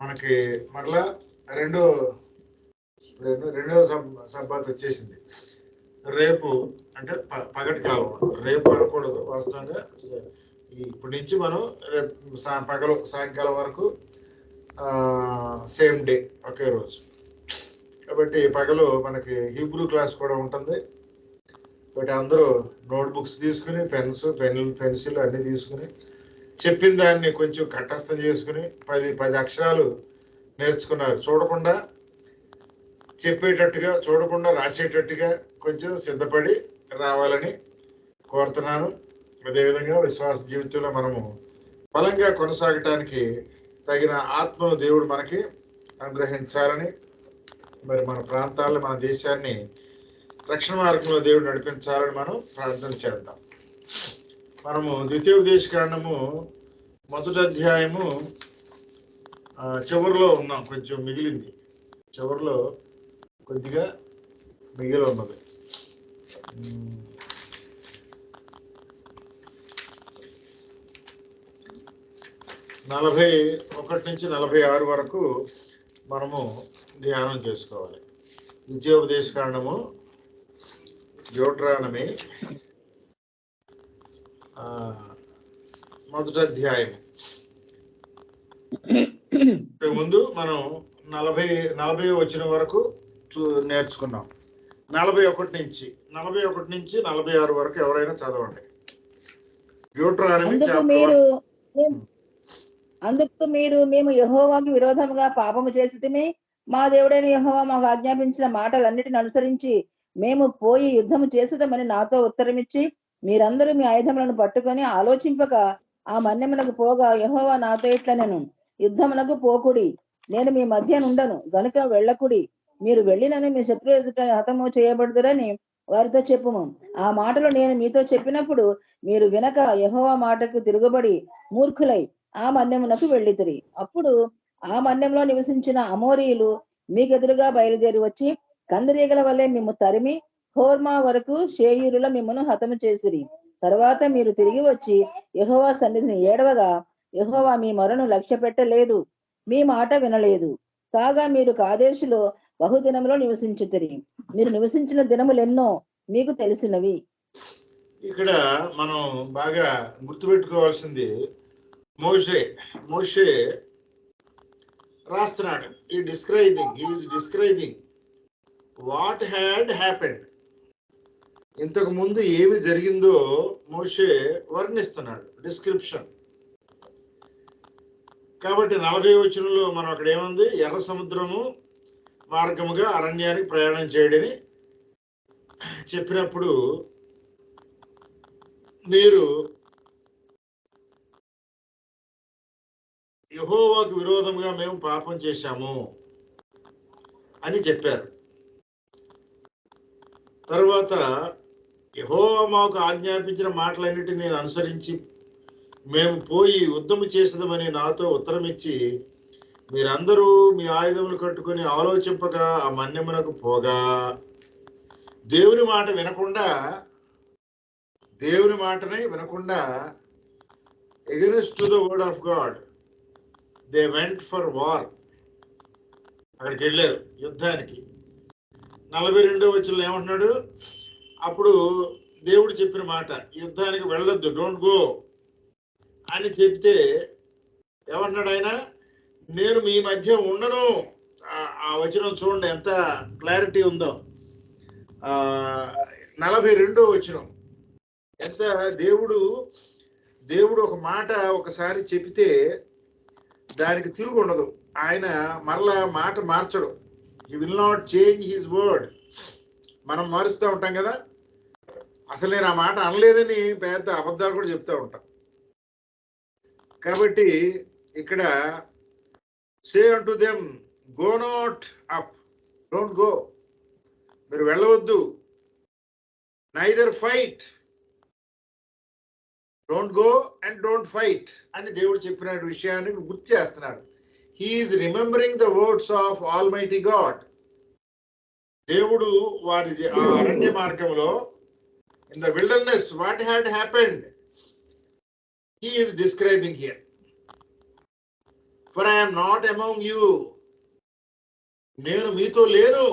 మనకి మరలా రెండో సబ్బాత్ వచ్చేసింది. రేపు అంటే పగటి కాలం, రేపు అనకూడదు వాస్తవంగా. ఇప్పటి నుంచి మనం రేపు సాయంకాలం వరకు సేమ్ డే, ఒకే రోజు. కాబట్టి పగలు మనకి హీబ్రూ క్లాస్ కూడా ఉంటుంది. కాబట్టి అందరూ నోట్బుక్స్ తీసుకుని పెన్సిల్ అన్నీ తీసుకుని చెప్పిన దాన్ని కొంచెం కంఠస్థం చేసుకుని 10 అక్షరాలు నేర్చుకున్నారు. చూడకుండా చెప్పేటట్టుగా, చూడకుండా రాసేటట్టుగా కొంచెం సిద్ధపడి రావాలని కోరుతున్నాను. అదేవిధంగా విశ్వాస జీవితంలో మనము బలంగా కొనసాగటానికి తగిన ఆత్మను దేవుడు మనకి అనుగ్రహించాలని, మరి మన ప్రాంతాల్లో మన దేశాన్ని రక్షణ మార్గంలో దేవుడు నడిపించాలని మనం ప్రార్థన చేద్దాం. మనము ద్వితీయోపదేశకాండము 1వ అధ్యాయము చివరిలో ఉన్నాం. కొంచెం మిగిలింది, చివరిలో కొద్దిగా మిగిలి ఉన్నది. 41 నుంచి 46 వరకు మనము ధ్యానం చేసుకోవాలి. ద్వితీయోపదేశకాండము డ్యూటరానమీ 1వ అధ్యాయం. ముందు మనం 40 వచనం వరకు నేర్చుకున్నాం. 41 నుంచి 46 వరకు ఎవరైనా చదవండి. డ్యూటరానమీ అందుకు మీరు మేము యెహోవాకు విరోధముగా పాపము చేసితిమి, మా దేవుడైన యెహోవా మాకు ఆజ్ఞాపించిన మాటలన్నిటిని అనుసరించి మేము పోయి యుద్ధము చేసేదమని నాతో ఉత్తరమిచ్చి, మీరందరూ మీ ఆయుధములను పట్టుకొని ఆలోచింపక ఆ మన్యమునకు పోగా, యెహోవా నాతో ఇట్లనెను, యుద్ధమునకు పోకుడి, నేను మీ మధ్య నుండను గనుక వెళ్ళకుడి, మీరు వెళ్ళినని మీ శత్రు ఎదుట హతము చేయబడుదురని వారితో చెప్పుము. ఆ మాటలు నేను మీతో చెప్పినప్పుడు మీరు వినక యెహోవా మాటకు తిరుగుబడి మూర్ఖులై ఆ మన్యమునకు వెళ్ళితిరి. అప్పుడు ఆ మన్యంలో నివసించిన అమోరీయులు మీకెదురుగా బయలుదేరి వచ్చి కందిరీగల వల్లే మిమ్ము తరిమి హోర్మా వరకు షేయూరుల మిమ్మను హతము చేసిరి. తర్వాత మీరు తిరిగి వచ్చి యెహోవా సన్నిధిని ఏడవగా, యెహోవా మీ మొరను లక్ష్య పెట్టలేదు, మీ మాట వినలేదు. కాగా మీరు కాదేశులో బహుదినములో నివసించితిరి. మీరు నివసించిన దినములెన్నో మీకు తెలిసినవి. ఇక్కడ మనం బాగా గుర్తుపెట్టుకోవాల్సింది, మోషే రాస్తున్నాడు. Is describing what had happened. ఇంతకు ముందు ఏమి జరిగిందో మోషే వర్ణిస్తున్నాడు, డిస్క్రిప్షన్. కాబట్టి 40వ వచనంలో మనం అక్కడ ఏముంది, ఎర్ర సముద్రము మార్గముగా అరణ్యానికి ప్రయాణం చేయడని చెప్పినప్పుడు మీరు యెహోవాకు విరోధంగా మేము పాపం చేశాము అని చెప్పారు. తర్వాత యెహోవా మాకు ఆజ్ఞాపించిన మాటలన్నిటిని నేను అనుసరించి మేము పోయి యుద్ధము చేసేదమని నాతో ఉత్తరం ఇచ్చి, మీరందరూ మీ ఆయుధములు కట్టుకొని ఆలోచింపగా ఆ మన్యమునకు పోగా, దేవుని మాటనే వినకుండా against to the word of God they went for war. అక్కడికి వెళ్ళారు యుద్ధానికి. 42వ వచనంలో ఏమంటున్నాడు, అప్పుడు దేవుడు చెప్పిన మాట, యుద్ధానికి వెళ్ళొద్దు, డోంట్ గో అని చెప్తే ఏమంటున్నాడు ఆయన, నేను మీ మధ్య ఉండను. ఆ వచనం చూడండి ఎంత క్లారిటీ ఉందో. 42వ వచనం ఎంత దేవుడు ఒక మాట ఒకసారి చెబితే దానికి తిరుగు ఉండదు. ఆయన మరలా మాట మార్చడు. He will not change his word. మనం మారుస్తూ ఉంటాం కదా, అసలు నేను ఆ మాట అనలేదని పెద్ద అబద్ధాలు కూడా చెప్తూ ఉంటాం. కాబట్టి ఇక్కడ say unto them, go not up, don't go, మీరు వెళ్ళవద్దు. Neither fight, don't go and don't fight అని దేవుడు చెప్పిన విషయాన్ని గుర్తు చేస్తున్నాడు. He is remembering the words of Almighty God. దేవుడు వారి ఆ అరణ్య మార్గంలో, in the wilderness, what had happened, he is describing here. For I am not among you, నేను మీతో లేను,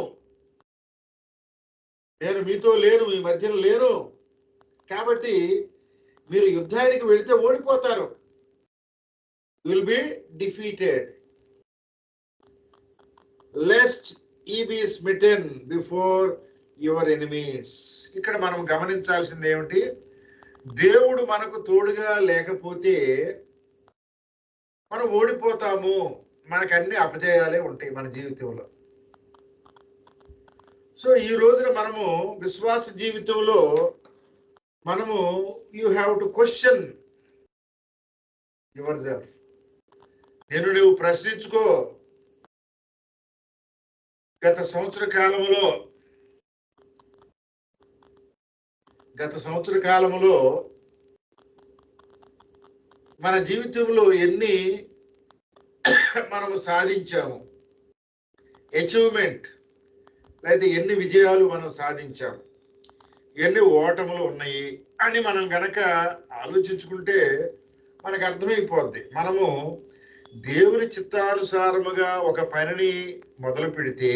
మీ మధ్యలో లేను. కాబట్టి మీరు యుద్ధానికి వెళితే ఓడిపోతారు. Will be defeated lest ye be smitten before your enemies. ఇక్కడ మనం గమనించాల్సింది ఏమిటి? దేవుడు మనకు తోడుగా లేకపోతే మనం ఓడిపోతాము, మనకు అన్ని అపజయాలే ఉంటాయి మన జీవితంలో. సో ఈ రోజున మనము విశ్వాస జీవితంలో మనము you have to question your self. నువ్వు ప్రశ్నించుకో. గత సంవత్సర కాలంలో మన జీవితంలో ఎన్ని మనము సాధించాము, అచీవ్మెంట్, లేదా ఎన్ని విజయాలు మనం సాధించాము, ఎన్ని ఓటములు ఉన్నాయి అని మనం గనక ఆలోచించుకుంటే మనకు అర్థమైపోద్ది. మనము దేవుని చిత్తానుసారముగా ఒక పనిని మొదలు పెడితే,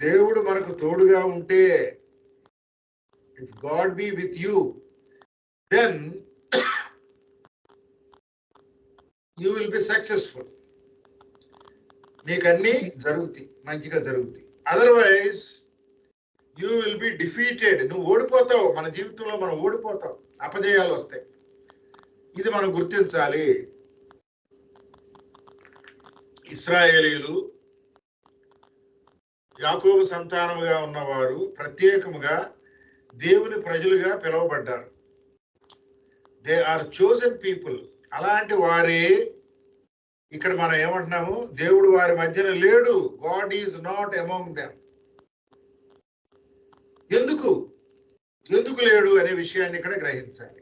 దేవుడు మనకు తోడుగా ఉంటే, if God be with you, then you will be successful. నీకన్నీ జరుగుతాయి, మంచిగా జరుగుతాయి. Otherwise you will be defeated. నువ్వు ఓడిపోతావు. మన జీవితంలో మనం ఓడిపోతాం, అపజయాలు వస్తాయి. ఇది మనం గుర్తించాలి. ఇశ్రాయేలీయులు, యాకోబు సంతానముగా ఉన్నవారు ప్రత్యేకముగా దేవుని ప్రజలుగా పిలువబడ్డారు. They are chosen people. అలాంటి వారే ఇక్కడ మనం ఏమంటున్నాము? దేవుడు వారి మధ్యన లేడు. God is not among them. ఎందుకు లేడు అనే విషయాన్ని ఇక్కడ గ్రహించాలి.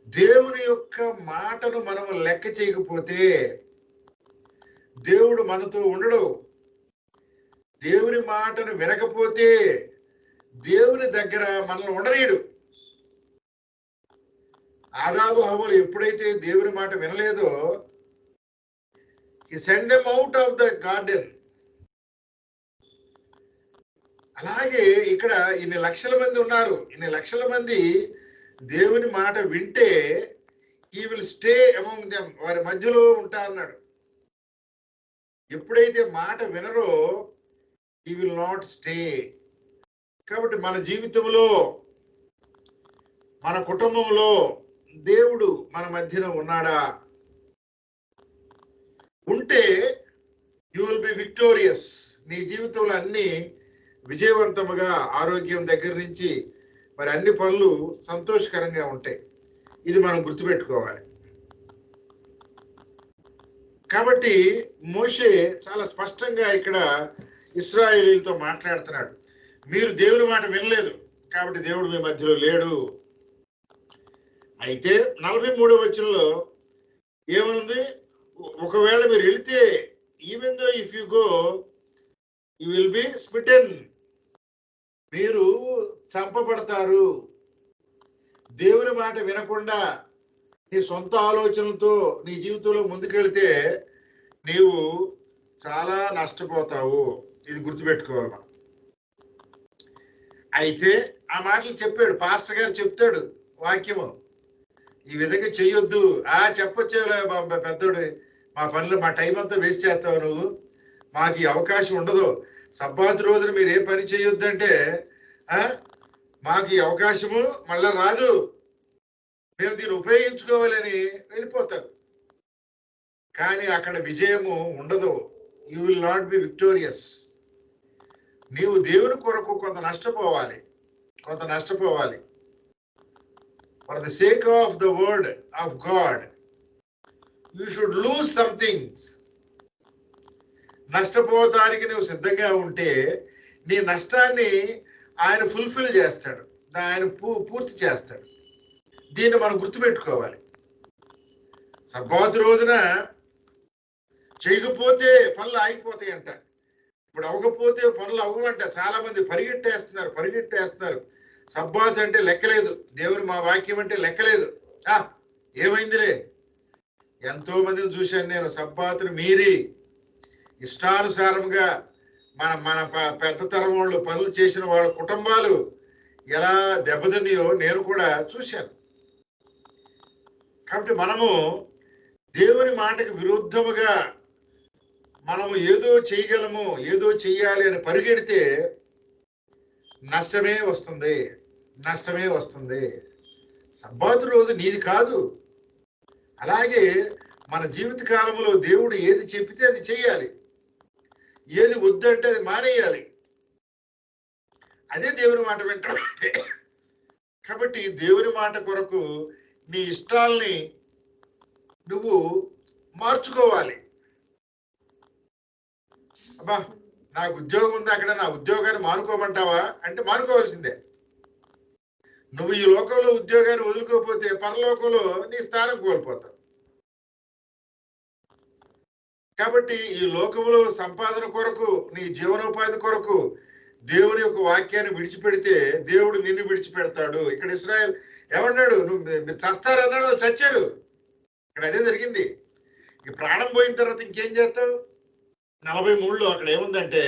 దేవుని యొక్క మాటను మనం లెక్క చేయకపోతే దేవుడు మనతో ఉండడు. దేవుని మాటను వినకపోతే దేవుని దగ్గర మనల్ని ఉండనీయడు. ఆదాము హవ్వలు ఎప్పుడైతే దేవుని మాట వినలేదో, he sent them out of the garden. అలాగే ఇక్కడ ఇన్ని లక్షల మంది ఉన్నారు. ఇన్ని లక్షల మంది దేవుని మాట వింటే he will stay among them, వారి మధ్యలో ఉంటా అన్నాడు. ఎప్పుడైతే మాట వినరో he will not stay. కాబట్టి మన జీవితంలో, మన కుటుంబంలో దేవుడు మన మధ్యన ఉన్నాడా? ఉంటే యూ విల్ బి విక్టోరియస్. నీ జీవితంలో అన్ని విజయవంతముగా, ఆరోగ్యం దగ్గర నుంచి మరి అన్ని పనులు సంతోషకరంగా ఉంటాయి. ఇది మనం గుర్తుపెట్టుకోవాలి. కాబట్టి మోషే చాలా స్పష్టంగా ఇక్కడ ఇశ్రాయేలీయులతో మాట్లాడుతున్నాడు. మీరు దేవుని మాట వినలేదు కాబట్టి దేవుడు మీ మధ్యలో లేడు. అయితే 43వ వచనంలో ఏముంది? ఒకవేళ మీరు వెళితే, even though if you go you will be స్మిటెన్, మీరు చంపబడతారు. దేవుని మాట వినకుండా నీ సొంత ఆలోచనలతో నీ జీవితంలో ముందుకెళ్తే నీవు చాలా నష్టపోతావు. ఇది గుర్తుపెట్టుకోవాలి మనం. అయితే ఆ మాటలు చెప్పాడు, పాస్టర్ గారు చెప్తాడు వాక్యము, ఈ విధంగా చెయ్యొద్దు. చెప్పొచ్చు పెద్దోడు, మా పనులు, మా టైం అంతా వేస్ట్ చేస్తావు నువ్వు, మాకు ఈ అవకాశం ఉండదు. సబ్బాతు రోజున మీరు ఏ పని చేయొద్దు అంటే మాకు ఈ అవకాశము మళ్ళా రాదు, మేము దీన్ని ఉపయోగించుకోవాలని వెళ్ళిపోతారు. కానీ అక్కడ విజయము ఉండదు. You will not be victorious. నీవు దేవుని కొరకు కొంత నష్టపోవాలి. For the sake of the word of God you should lose some things. నష్టపోవటానికి నువ్వు సిద్ధంగా ఉంటే నీ నష్టాన్ని ఆయన ఫుల్ఫిల్ చేస్తాడు, ఆయన పూర్తి చేస్తాడు. దీన్ని మనం గుర్తుపెట్టుకోవాలి. సబ్బాతు రోజున చేయకపోతే పనులు ఆగిపోతాయంట. ఇప్పుడు అవ్వకపోతే పనులు అవ్వంట. చాలా మంది పరిగెట్టేస్తున్నారు. సబ్బాతు అంటే లెక్కలేదు, దేవుని మా వాక్యం అంటే లెక్కలేదు. ఏమైందిలే, ఎంతో మందిని చూశాను నేను, సబ్బాతుని మీరి ఇష్టానుసారంగా మన మన పెద్ద తరం వాళ్ళు పనులు చేసిన వాళ్ళ కుటుంబాలు ఎలా దెబ్బతిన్నాయో నేను కూడా చూశాను. కాబట్టి మనము దేవుని మాటకు విరుద్ధముగా మనము ఏదో చేయగలము, ఏదో చెయ్యాలి అని పరిగెడితే నష్టమే వస్తుంది, నష్టమే వస్తుంది. సబ్బాతు రోజు నీది కాదు. అలాగే మన జీవిత కాలంలో దేవుడు ఏది చెప్పితే అది చెయ్యాలి, ఏది వద్దంటే అది మానేయాలి. అదే దేవుని మాట వింటాం. కాబట్టి దేవుని మాట కొరకు నీ ఇష్టాల్ని నువ్వు మార్చుకోవాలి. అబ్బా నాకు ఉద్యోగం ఉంది, అక్కడ నా ఉద్యోగాన్ని మానుకోమంటావా అంటే మానుకోవాల్సిందే. నువ్వు ఈ లోకంలో ఉద్యోగాన్ని వదులుకోకపోతే పరలోకంలో నీ స్థానం కోల్పోతావు. కాబట్టి ఈ లోకంలో సంపాదన కొరకు, నీ జీవనోపాధి కొరకు దేవుని యొక్క వాక్యాన్ని విడిచిపెడితే దేవుడు నిన్ను విడిచిపెడతాడు. ఇక్కడ ఇశ్రాయేల్ ఏమన్నాడు? మీరు చస్తారన్నాడు, వాళ్ళు చచ్చారు. ఇక్కడ అదే జరిగింది. ఈ ప్రాణం పోయిన తర్వాత ఇంకేం చేస్తావు? 43లో అక్కడ ఏముందంటే,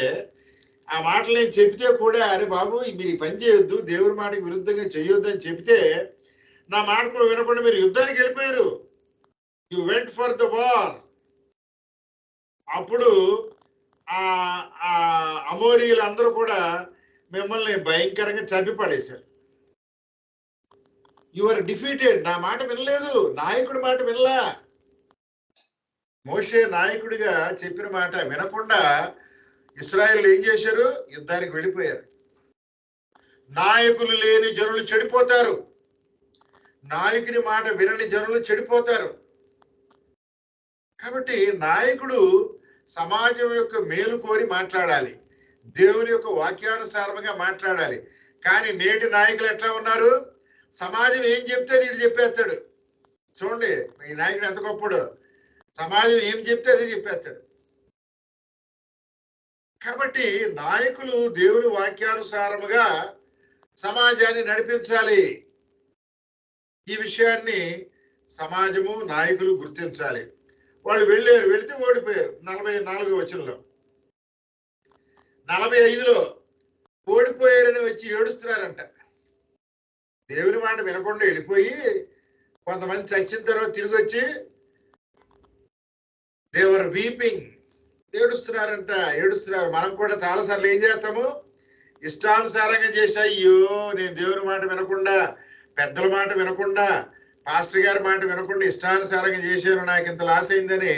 ఆ మాటలు నేను చెప్తే కూడా, అరే బాబు మీరు ఈ పని చేయొద్దు, దేవుడి మాటకి విరుద్ధంగా చేయొద్దు అని చెప్తే నా మాట కూడా వినకుండా మీరు యుద్ధానికి వెళ్ళిపోయారు. You went for the war. అప్పుడు ఆ అమోరీయులందరూ కూడా మిమ్మల్ని భయంకరంగా చంపి పడేశారు. You are defeated. నా మాట వినలేదు, నాయకుడి మాట వినలా. మోషే నాయకుడిగా చెప్పిన మాట వినకుండా ఇశ్రాయేలు ఏం చేశారు? యుద్ధానికి వెళ్ళిపోయారు. నాయకులు లేని జనులు చెడిపోతారు, నాయకుని మాట వినని జనులు చెడిపోతారు. కాబట్టి నాయకుడు సమాజం యొక్క మేలు కోరి మాట్లాడాలి, దేవుని యొక్క వాక్యానుసారంగా మాట్లాడాలి. కానీ నేటి నాయకులు ఎట్లా ఉన్నారు? సమాజం ఏం చెప్తే అది చెప్పేస్తాడు. చూడండి ఈ నాయకుడు ఎంత గొప్పడు, సమాజం ఏం చెప్తే అది చెప్పేస్తాడు. కాబట్టి నాయకులు దేవుని వాక్యానుసారముగా సమాజాన్ని నడిపించాలి. ఈ విషయాన్ని సమాజము, నాయకులు గుర్తించాలి. వాళ్ళు వెళితే ఓడిపోయారు. 44వ వచనంలో, 45లో ఓడిపోయారని వచ్చి ఏడుస్తున్నారంట. దేవుని మాట వినకుండా వెళ్ళిపోయి కొంతమంది చచ్చిన తర్వాత తిరిగి వచ్చి దేవర్ వీపింగ్, ఏడుస్తున్నారు. మనం కూడా చాలాసార్లు ఏం చేస్తాము? ఇష్టానుసారంగా చేసా, అయ్యో నేను దేవుని మాట వినకుండా, పెద్దల మాట వినకుండా, పాస్టర్ గారి మాట వినకుండా ఇష్టానుసారంగా చేశాను, నాకు ఇంత లాస్ అయిందని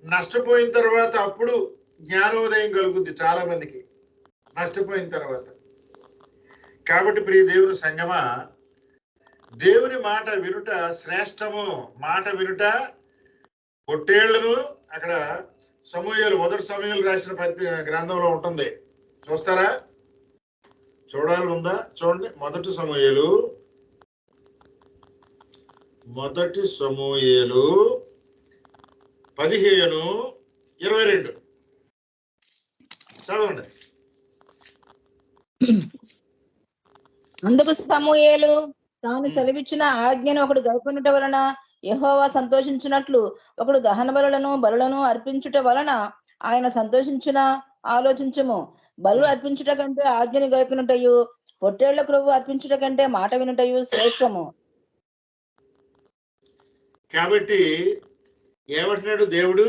నష్టపోయిన తర్వాత అప్పుడు జ్ఞానోదయం కలుగుద్ది చాలా మందికి, నష్టపోయిన తర్వాత. కాబట్టి ప్రియ దేవుని సంగమా, దేవుని మాట వినుట శ్రేష్టము. మాట వినుట పొట్టేళ్లను, అక్కడ సమూయేలు, మొదటి సమూయేలు రాసిన గ్రంథంలో ఉంటుంది, చూస్తారా? చూడాలి ఉందా? చూడండి, మొదటి సమూయేలు 15:22 చదవండి. అందుకు సమూయేలు తాను సెలవిచ్చిన ఆజ్ఞను ఒకడు గైకొనుట వలన యెహోవా సంతోషించినట్లు ఒకడు దహన బలులను అర్పించుట వలన ఆయన సంతోషించిన ఆలోచించము. బలు అర్పించుట కంటే ఆజ్ఞని గైకొనుటయు, పొట్టేళ్ల క్రొవ్వు అర్పించుట కంటే మాట వినుటయు శ్రేష్టము. కాబట్టి ఏమంటున్నాడు దేవుడు?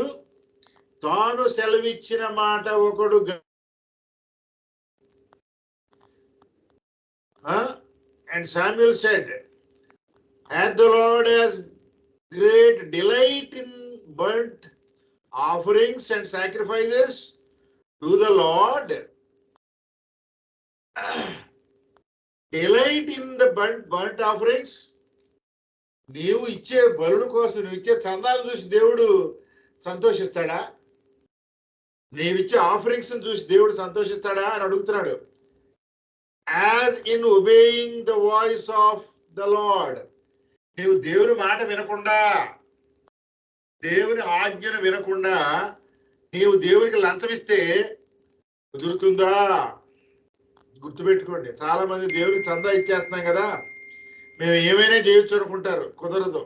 తాను సెలవిచ్చిన మాట ఒకడు and Samuel said, and the Lord has great delight in burnt offerings and sacrifices to the Lord. Delight in the burnt offerings. నీవు ఇచ్చే బలుల కోసం, నువ్వు ఇచ్చే చందాలు చూసి దేవుడు సంతోషిస్తాడా? నీవిచ్చే ఆఫరింగ్స్ చూసి దేవుడు సంతోషిస్తాడా అని అడుగుతున్నాడు. As in obeying the voice of the lord. నీవు దేవుని మాట వినకుండా, దేవుని ఆజ్ఞను వినకుండా నీవు దేవునికి లంచం ఇస్తే కుదురుతుందా? గుర్తుపెట్టుకోండి, చాలా మంది దేవునికి చందా ఇచ్చేస్తున్నాం కదా, మేము ఏమైనా చేయొచ్చు అనుకుంటారు. కుదరదు.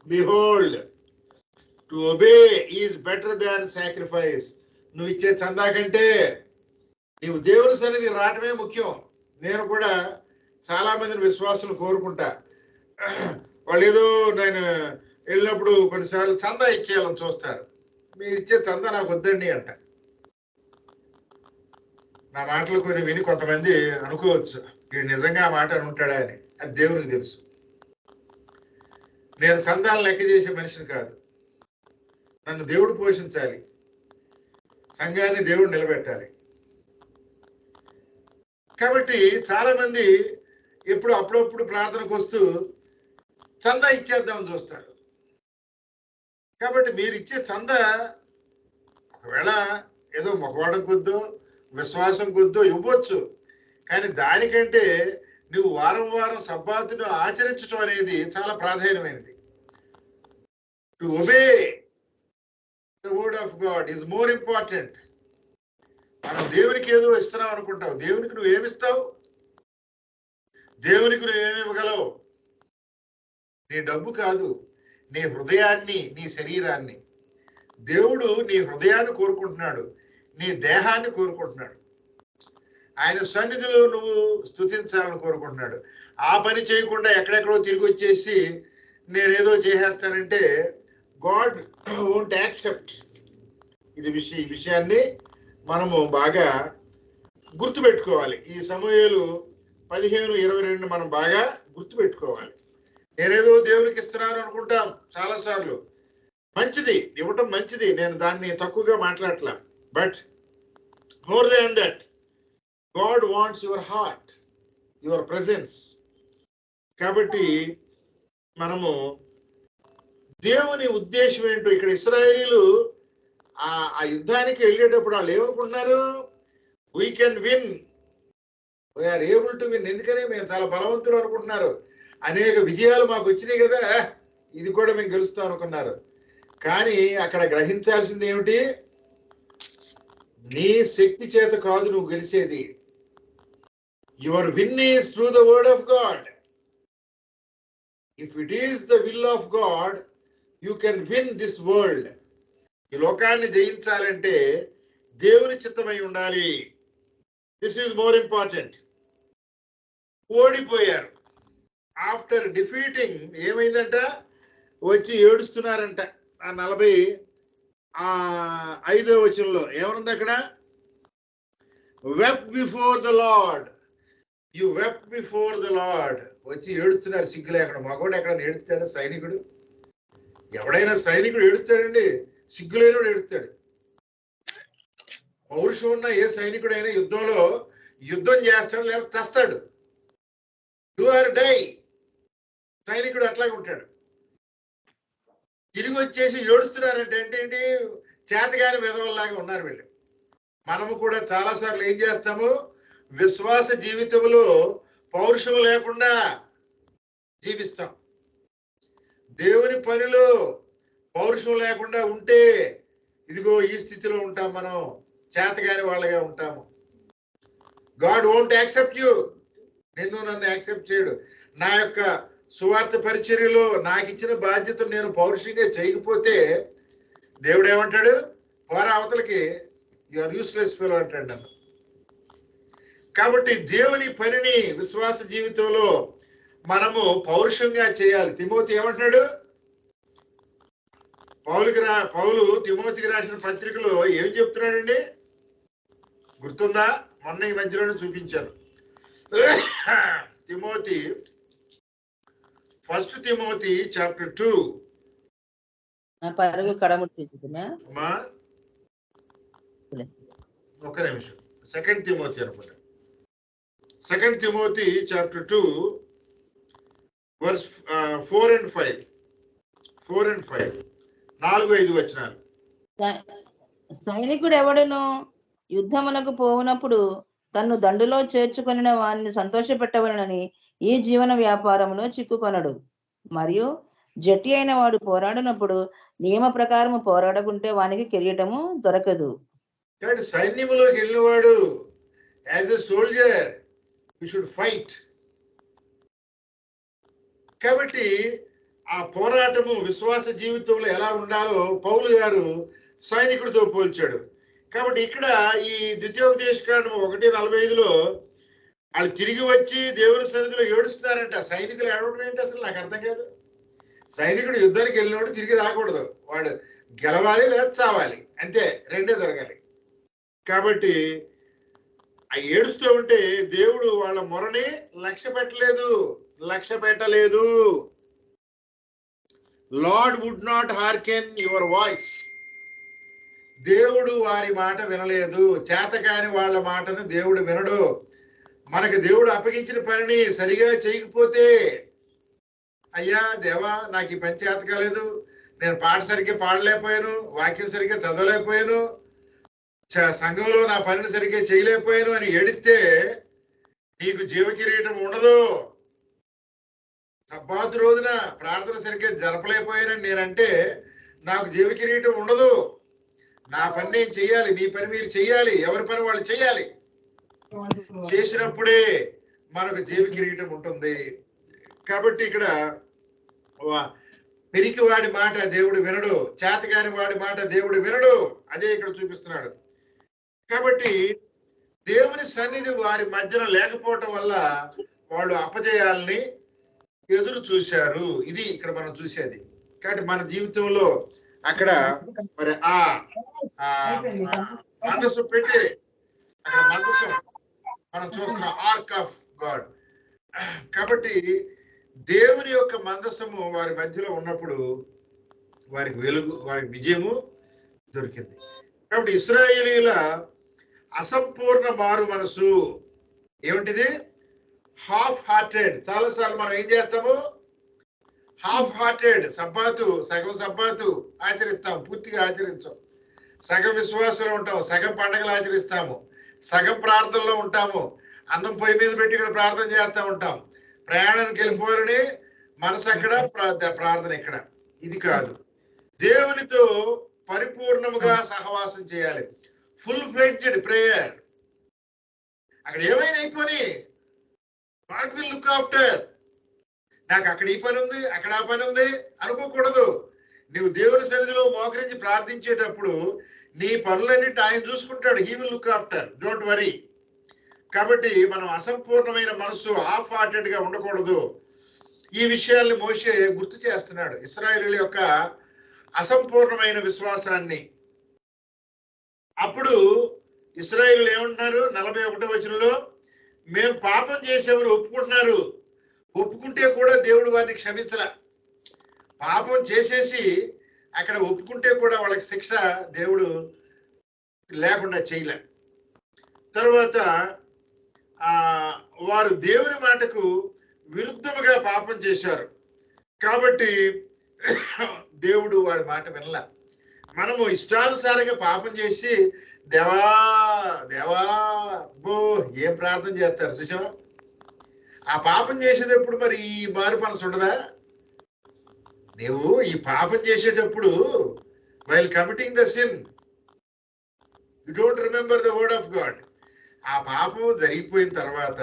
Behold, to obey is better than sacrifice. నువ్వు ఇచ్చే చందా కంటే నీవు దేవుని సన్నిధి రావటమే ముఖ్యం. నేను కూడా చాలా మందిని విశ్వాసులు కోరుకుంటా. వాళ్ళు ఏదో నేను వెళ్ళినప్పుడు కొన్నిసార్లు చందా ఇచ్చేయాలని చూస్తారు. మీరు ఇచ్చే చందా నాకు వద్దండి అంట. నా మాటలు కొన్ని విని కొంతమంది అనుకోవచ్చు వీడు నిజంగా ఆ మాట అనుంటాడా అని. అది దేవునికి తెలుసు. నేను చందాలను లెక్క చేసే మనిషిని కాదు. నన్ను దేవుడు పోషించాలి, సంఘాన్ని దేవుడు నిలబెట్టాలి. కాబట్టి చాలా మంది అప్పుడప్పుడు ప్రార్థనకు వస్తూ చందా ఇచ్చేద్దామని చూస్తారు. కాబట్టి మీరు ఇచ్చే చందా ఒకవేళ ఏదో మొహవాడం కొద్దో విశ్వాసం కొద్దో ఇవ్వచ్చు, కానీ దానికంటే నువ్వు వారం వారం సబ్బాతును ఆచరించడం అనేది చాలా ప్రాధాన్యమైనది. To obey the word of God is more important. మనం దేవునికి ఏదో ఇస్తున్నావు అనుకుంటావు. దేవునికి నువ్వు ఏమిస్తావు? దేవునికి నువ్వేమి ఇవ్వగలవు? నీ డబ్బు కాదు, నీ హృదయాన్ని, నీ శరీరాన్ని. దేవుడు నీ హృదయాన్ని కోరుకుంటున్నాడు, నీ దేహాన్ని కోరుకుంటున్నాడు. ఆయన సన్నిధిలో నువ్వు స్తుతించాలని కోరుకుంటున్నాడు. ఆ పని చేయకుండా ఎక్కడెక్కడో తిరిగి వచ్చేసి నేనేదో చేసేస్తానంటే గాడ్ వోంట్ యాక్సెప్ట్. ఈ విషయాన్ని మనము బాగా గుర్తుపెట్టుకోవాలి. ఈ సమూయేలు 15:22 మనం బాగా గుర్తుపెట్టుకోవాలి. నేనేదో దేవునికి ఇస్తున్నాను అనుకుంటాం చాలాసార్లు. మంచిది, ఇవ్వటం మంచిది, నేను దాన్ని తక్కువగా మాట్లాడట్లా. But more than that, God wants your heart, your presence. కాబట్టి మనము దేవుని ఉద్దేశం ఏంటో, ఇక్కడ ఇశ్రాయేలీలు ఆ యుద్ధానికి వెళ్ళేటప్పుడు వాళ్ళు ఏమనుకుంటున్నారు? We can win, we're able to win. ఎందుకని? మేము చాలా బలవంతులు అనుకుంటున్నారు. అనేక విజయాలు మాకు వచ్చినాయి కదా, ఇది కూడా మేము గెలుస్తాం అనుకున్నారు. కానీ అక్కడ గ్రహించాల్సింది ఏమిటి? నీ శక్తి చేత కాదు నువ్వు గెలిచేది. Your win is through the word of God. If it is the will of God, you can win this world. ఈ లోకాన్ని జయించాలంటే దేవుని చిత్తమై ఉండాలి. This is more important. ఓడిపోయారు. ఆఫ్టర్ డిఫీటింగ్ ఏమైందంట? వచ్చి ఏడుస్తున్నారంట. ఆ 45వ వచనంలో ఏమనుంది అక్కడ? Wept before the Lord. You wept before the Lord. వచ్చి ఏడుస్తున్నారు సిగ్గులే. అక్కడ మగవాడు ఎక్కడ ఏడుస్తాడు? సైనికుడు. ఎవడైనా సైనికుడు ఏడుస్తాడండి? సిగ్గులేనోడు ఏడుస్తాడు. పౌరుషం ఉన్న ఏ సైనికుడైనా యుద్ధంలో యుద్ధం చేస్తాడు, లేకపోతే చస్తాడు. Do or die. సైనికుడు అట్లాగే ఉంటాడు. తిరిగి వచ్చేసి ఏడుస్తున్నారంటే ఏంటి? చేతగాని విధవల్లాగా ఉన్నారు వీళ్ళు. మనము కూడా చాలాసార్లు ఏం చేస్తాము? విశ్వాస జీవితంలో పౌరుషం లేకుండా జీవిస్తాం. దేవుని పనిలో పౌరుషం లేకుండా ఉంటే ఇదిగో ఈ స్థితిలో ఉంటాం. మనం చేతగాని వాళ్ళగా ఉంటాము. God won't accept you. నన్ను యాక్సెప్ట్ చేయడు. నా యొక్క సువార్త పరిచర్యలో నాకు ఇచ్చిన బాధ్యతను నేను పౌరుషంగా చేయకపోతే దేవుడు ఏమంటాడు? పోరా అవతలకి, యు ఆర్ యూస్లెస్ ఫెలో అంటాడు నన్ను. కాబట్టి దేవుని పనిని విశ్వాస జీవితంలో మనము పౌరుషంగా చేయాలి. తిమోతి ఏమంటున్నాడు? పౌలు తిమోతికి రాసిన పత్రికలో ఏం చెప్తున్నాడండి? గుర్తుందా? మొన్న ఈ మధ్యలోనే చూపించాను. Timothy, 1 Timothy chapter 2. ఒక్క నిమిషం. 2 తిమోతి అనుకుంటా. 2 Timothy chapter 2 verse 4 and 5. 4 and 5. 4-5 వచనాలు. సైనికుడు ఎవడును యుద్ధమునకు పోవునప్పుడు తన్ను దండులో చేర్చుకొనిన వారిని సంతోషపెట్టవలనని ఈ జీవన వ్యాపారంలో చిక్కుకొనడు. మరియు జట్టి అయిన వాడు పోరాడినప్పుడు నియమ ప్రకారము పోరాడకుంటే వానికి కిరీటము దొరకదు. సైన్యంలోకి వెళ్ళినవాడు as a soldier you should fight. కాబట్టి ఆ పోరాటము విశ్వాస జీవితంలో ఎలా ఉండాలో పౌలు గారు సైనికుడితో పోల్చాడు. కాబట్టి ఇక్కడ ఈ ద్వితీయోపదేశకాండం 1:45లో వాళ్ళు తిరిగి వచ్చి దేవుని సన్నిధిలో ఏడుస్తున్నారంట. సైనికులు ఏడవడం ఏంటి అసలు నాకు అర్థం కాదు. సైనికుడు యుద్ధానికి వెళ్ళినప్పుడు తిరిగి రాకూడదు, వాడు గెలవాలి లేదా చావాలి, అంతే, రెండే జరగాలి. కాబట్టి ఆ ఏడుస్తూ ఉంటే దేవుడు వాళ్ళ మొరని లక్ష్య పెట్టలేదు. Lord would not hearken your voice. దేవుడు వారి మాట వినలేదు. చేతకాని వాళ్ళ మాటను దేవుడు వినడు. మనకు దేవుడు అప్పగించిన పనిని సరిగా చేయకపోతే, అయ్యా దేవా నాకు ఈ పని చేత కాలేదు, నేను పాట సరిగ్గా పాడలేకపోయాను, వాక్యం సరిగ్గా చదవలేకపోయాను, సంఘంలో నా పనిని సరిగ్గా చేయలేకపోయాను అని ఏడిస్తే నీకు జీవకిరీటం ఉండదు. సబ్బాతు రోజున ప్రార్థన సరిగ్గా జరపలేకపోయానని నేనంటే నాకు జీవకిరీటం ఉండదు. నా పని నేను చెయ్యాలి, మీ పని మీరు చెయ్యాలి, ఎవరి పని వాళ్ళు చెయ్యాలి. చేసినప్పుడే మనకు జీవకిరీటం ఉంటుంది. కాబట్టి ఇక్కడ పెరికి వాడి మాట దేవుడు వినడు, చేతగాని వాడి మాట దేవుడు వినడు. అదే ఇక్కడ చూపిస్తున్నాడు. కాబట్టి దేవుని సన్నిధి వారి మధ్యన లేకపోవటం వల్ల వాళ్ళు అపజయాల్ని ఎదురు చూశారు. ఇది ఇక్కడ మనం చూసేది. కాబట్టి మన జీవితంలో అక్కడ మరి ఆ మనసు పెట్టి అక్కడ మనసు మనం చూస్తున్నాం, ఆర్క్ ఆఫ్ గాడ్. కాబట్టి దేవుని యొక్క మందసము వారి మధ్యలో ఉన్నప్పుడు వారికి వెలుగు, వారికి విజయము దొరికింది. కాబట్టి ఇశ్రాయేలీయుల అసంపూర్ణ మారు మనసు ఏమిటిది? Half hearted. చాలాసార్లు మనం ఏం చేస్తాము? Half hearted. సగం సబ్బాతు ఆచరిస్తాం, పూర్తిగా ఆచరించాం. సగం విశ్వాసంలో ఉంటాము, సగం పండగలు ఆచరిస్తాము, సగం ప్రార్థనలో ఉంటాము, అన్నం పొయ్యి మీద పెట్టి ఇక్కడ ప్రార్థన చేస్తూ ఉంటాం. ప్రయాణానికి వెళ్ళిపోవాలని మనసు అక్కడ, ప్రార్థన ఇక్కడ. ఇది కాదు. దేవునితో పరిపూర్ణముగా సహవాసం చేయాలి. Full fledged prayer. అక్కడ ఏమైనా అయిపోయి గాడ్ విల్ లుక్ ఆఫ్టర్. నాకు అక్కడ ఈ పని ఉంది, అక్కడ ఆ పని ఉంది అనుకోకూడదు. నువ్వు దేవుని సన్నిధిలో మోకరించి ప్రార్థించేటప్పుడు నీ పనులన్నిటి ఆయన చూసుకుంటాడు. He will look after, don't worry. కాబట్టి మనం అసంపూర్ణమైన మనసు, హాఫ్ హార్టెడ్ గా ఉండకూడదు. ఈ విషయాల్ని మోషే గుర్తు చేస్తున్నాడు, ఇశ్రాయేలీయుల యొక్క అసంపూర్ణమైన విశ్వాసాన్ని. అప్పుడు ఇశ్రాయేలీయులు ఏమంటున్నారు? 41వ వచనంలో, మేము పాపం చేసేవారు ఒప్పుకుంటున్నారు. ఒప్పుకుంటే కూడా దేవుడు వారిని క్షమించలే. పాపం చేసేసి అక్కడ ఒప్పుకుంటే కూడా వాళ్ళకి శిక్ష దేవుడు లేకుండా చేయలే. తర్వాత వారు దేవుని మాటకు విరుద్ధముగా పాపం చేశారు. కాబట్టి దేవుడు వాడి మాట వినలే. మనము ఇష్టానుసారంగా పాపం చేసి దేవా దేవా బో ఏం ప్రార్థన చేస్తారు చూసావా? ఆ పాపం చేసేటప్పుడు మరి ఈ మారు మనసు ఉండదా? నువ్వు ఈ పాపం చేసేటప్పుడు while committing the sin you don't remember the word of God. ఆ పాపం జరిగిపోయిన తర్వాత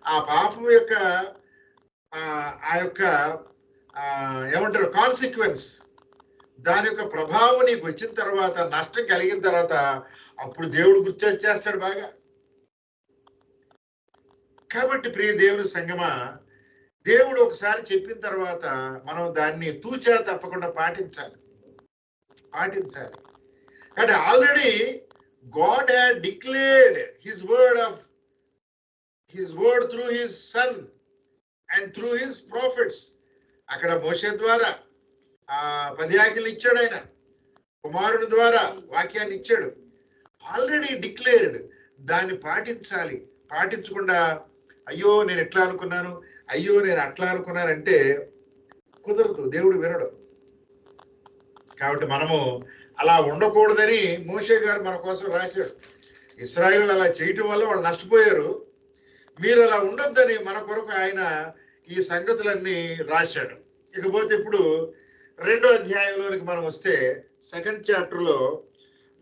ఆ పాపం యొక్క ఏమంటారు కాన్సిక్వెన్స్, దాని యొక్క ప్రభావం నీకు వచ్చిన తర్వాత, నష్టం కలిగిన తర్వాత అప్పుడు దేవుడు గుర్తు చేస్తాడు బాగా. కాబట్టి ప్రియ దేవుని సంగమా, దేవుడు ఒకసారి చెప్పిన తర్వాత మనం దాన్ని తూచా తప్పకుండా పాటించాలి. అంటే already God had declared his word through his son and through his prophets. అక్కడ మోషే ద్వారా 10 ఆజ్ఞలు ఇచ్చాడు, ఆయన కుమారుని ద్వారా వాక్యాన్ని ఇచ్చాడు. Already declared. దాన్ని పాటించాలి. పాటించకుండా అయ్యో నేను ఎట్లా అనుకున్నాను, అయ్యో నేను అట్లా అనుకున్నానంటే కుదరదు, దేవుడు వినడు. కాబట్టి మనము అలా ఉండకూడదని మోషే గారు మన కోసం రాశాడు. ఇశ్రాయేలు అలా చేయటం వల్ల వాళ్ళు నష్టపోయారు. మీరు అలా ఉండొద్దని మన కొరకు ఆయన ఈ సంగతులన్నీ రాశాడు. ఇకపోతే ఇప్పుడు 2వ అధ్యాయంలోనికి మనం వస్తే, 2nd చాప్టర్లో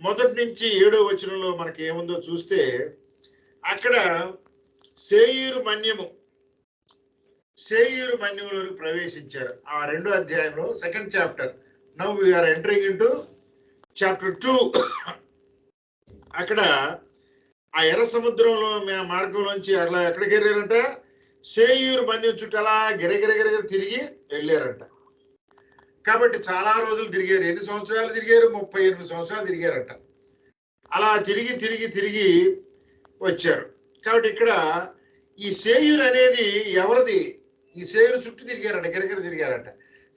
1 నుంచి 7వ వచనంలో మనకి ఏముందో చూస్తే, అక్కడ సేయీరు మన్యము, సేయీరు మన్యంలోకి ప్రవేశించారు. ఆ 2వ అధ్యాయంలో 2nd chapter. Now we're entering into chapter 2. అక్కడ ఆ ఎర్ర సముద్రంలో మార్గంలోంచి అట్లా ఎక్కడికి వెళ్ళారంట, సేయీరు మన్యం చుట్టూ అలా గిరగిరగిరగిర తిరిగి వెళ్ళారంట. కాబట్టి చాలా రోజులు తిరిగారు. ఎన్ని సంవత్సరాలు తిరిగారు? 38 సంవత్సరాలు తిరిగారంట. అలా తిరిగి తిరిగి తిరిగి వచ్చారు. కాబట్టి ఇక్కడ ఈ సేయీరు అనేది ఎవరిది? ఈ సేయీరు చుట్టూ తిరిగారంట, గిరగిర తిరిగారంట.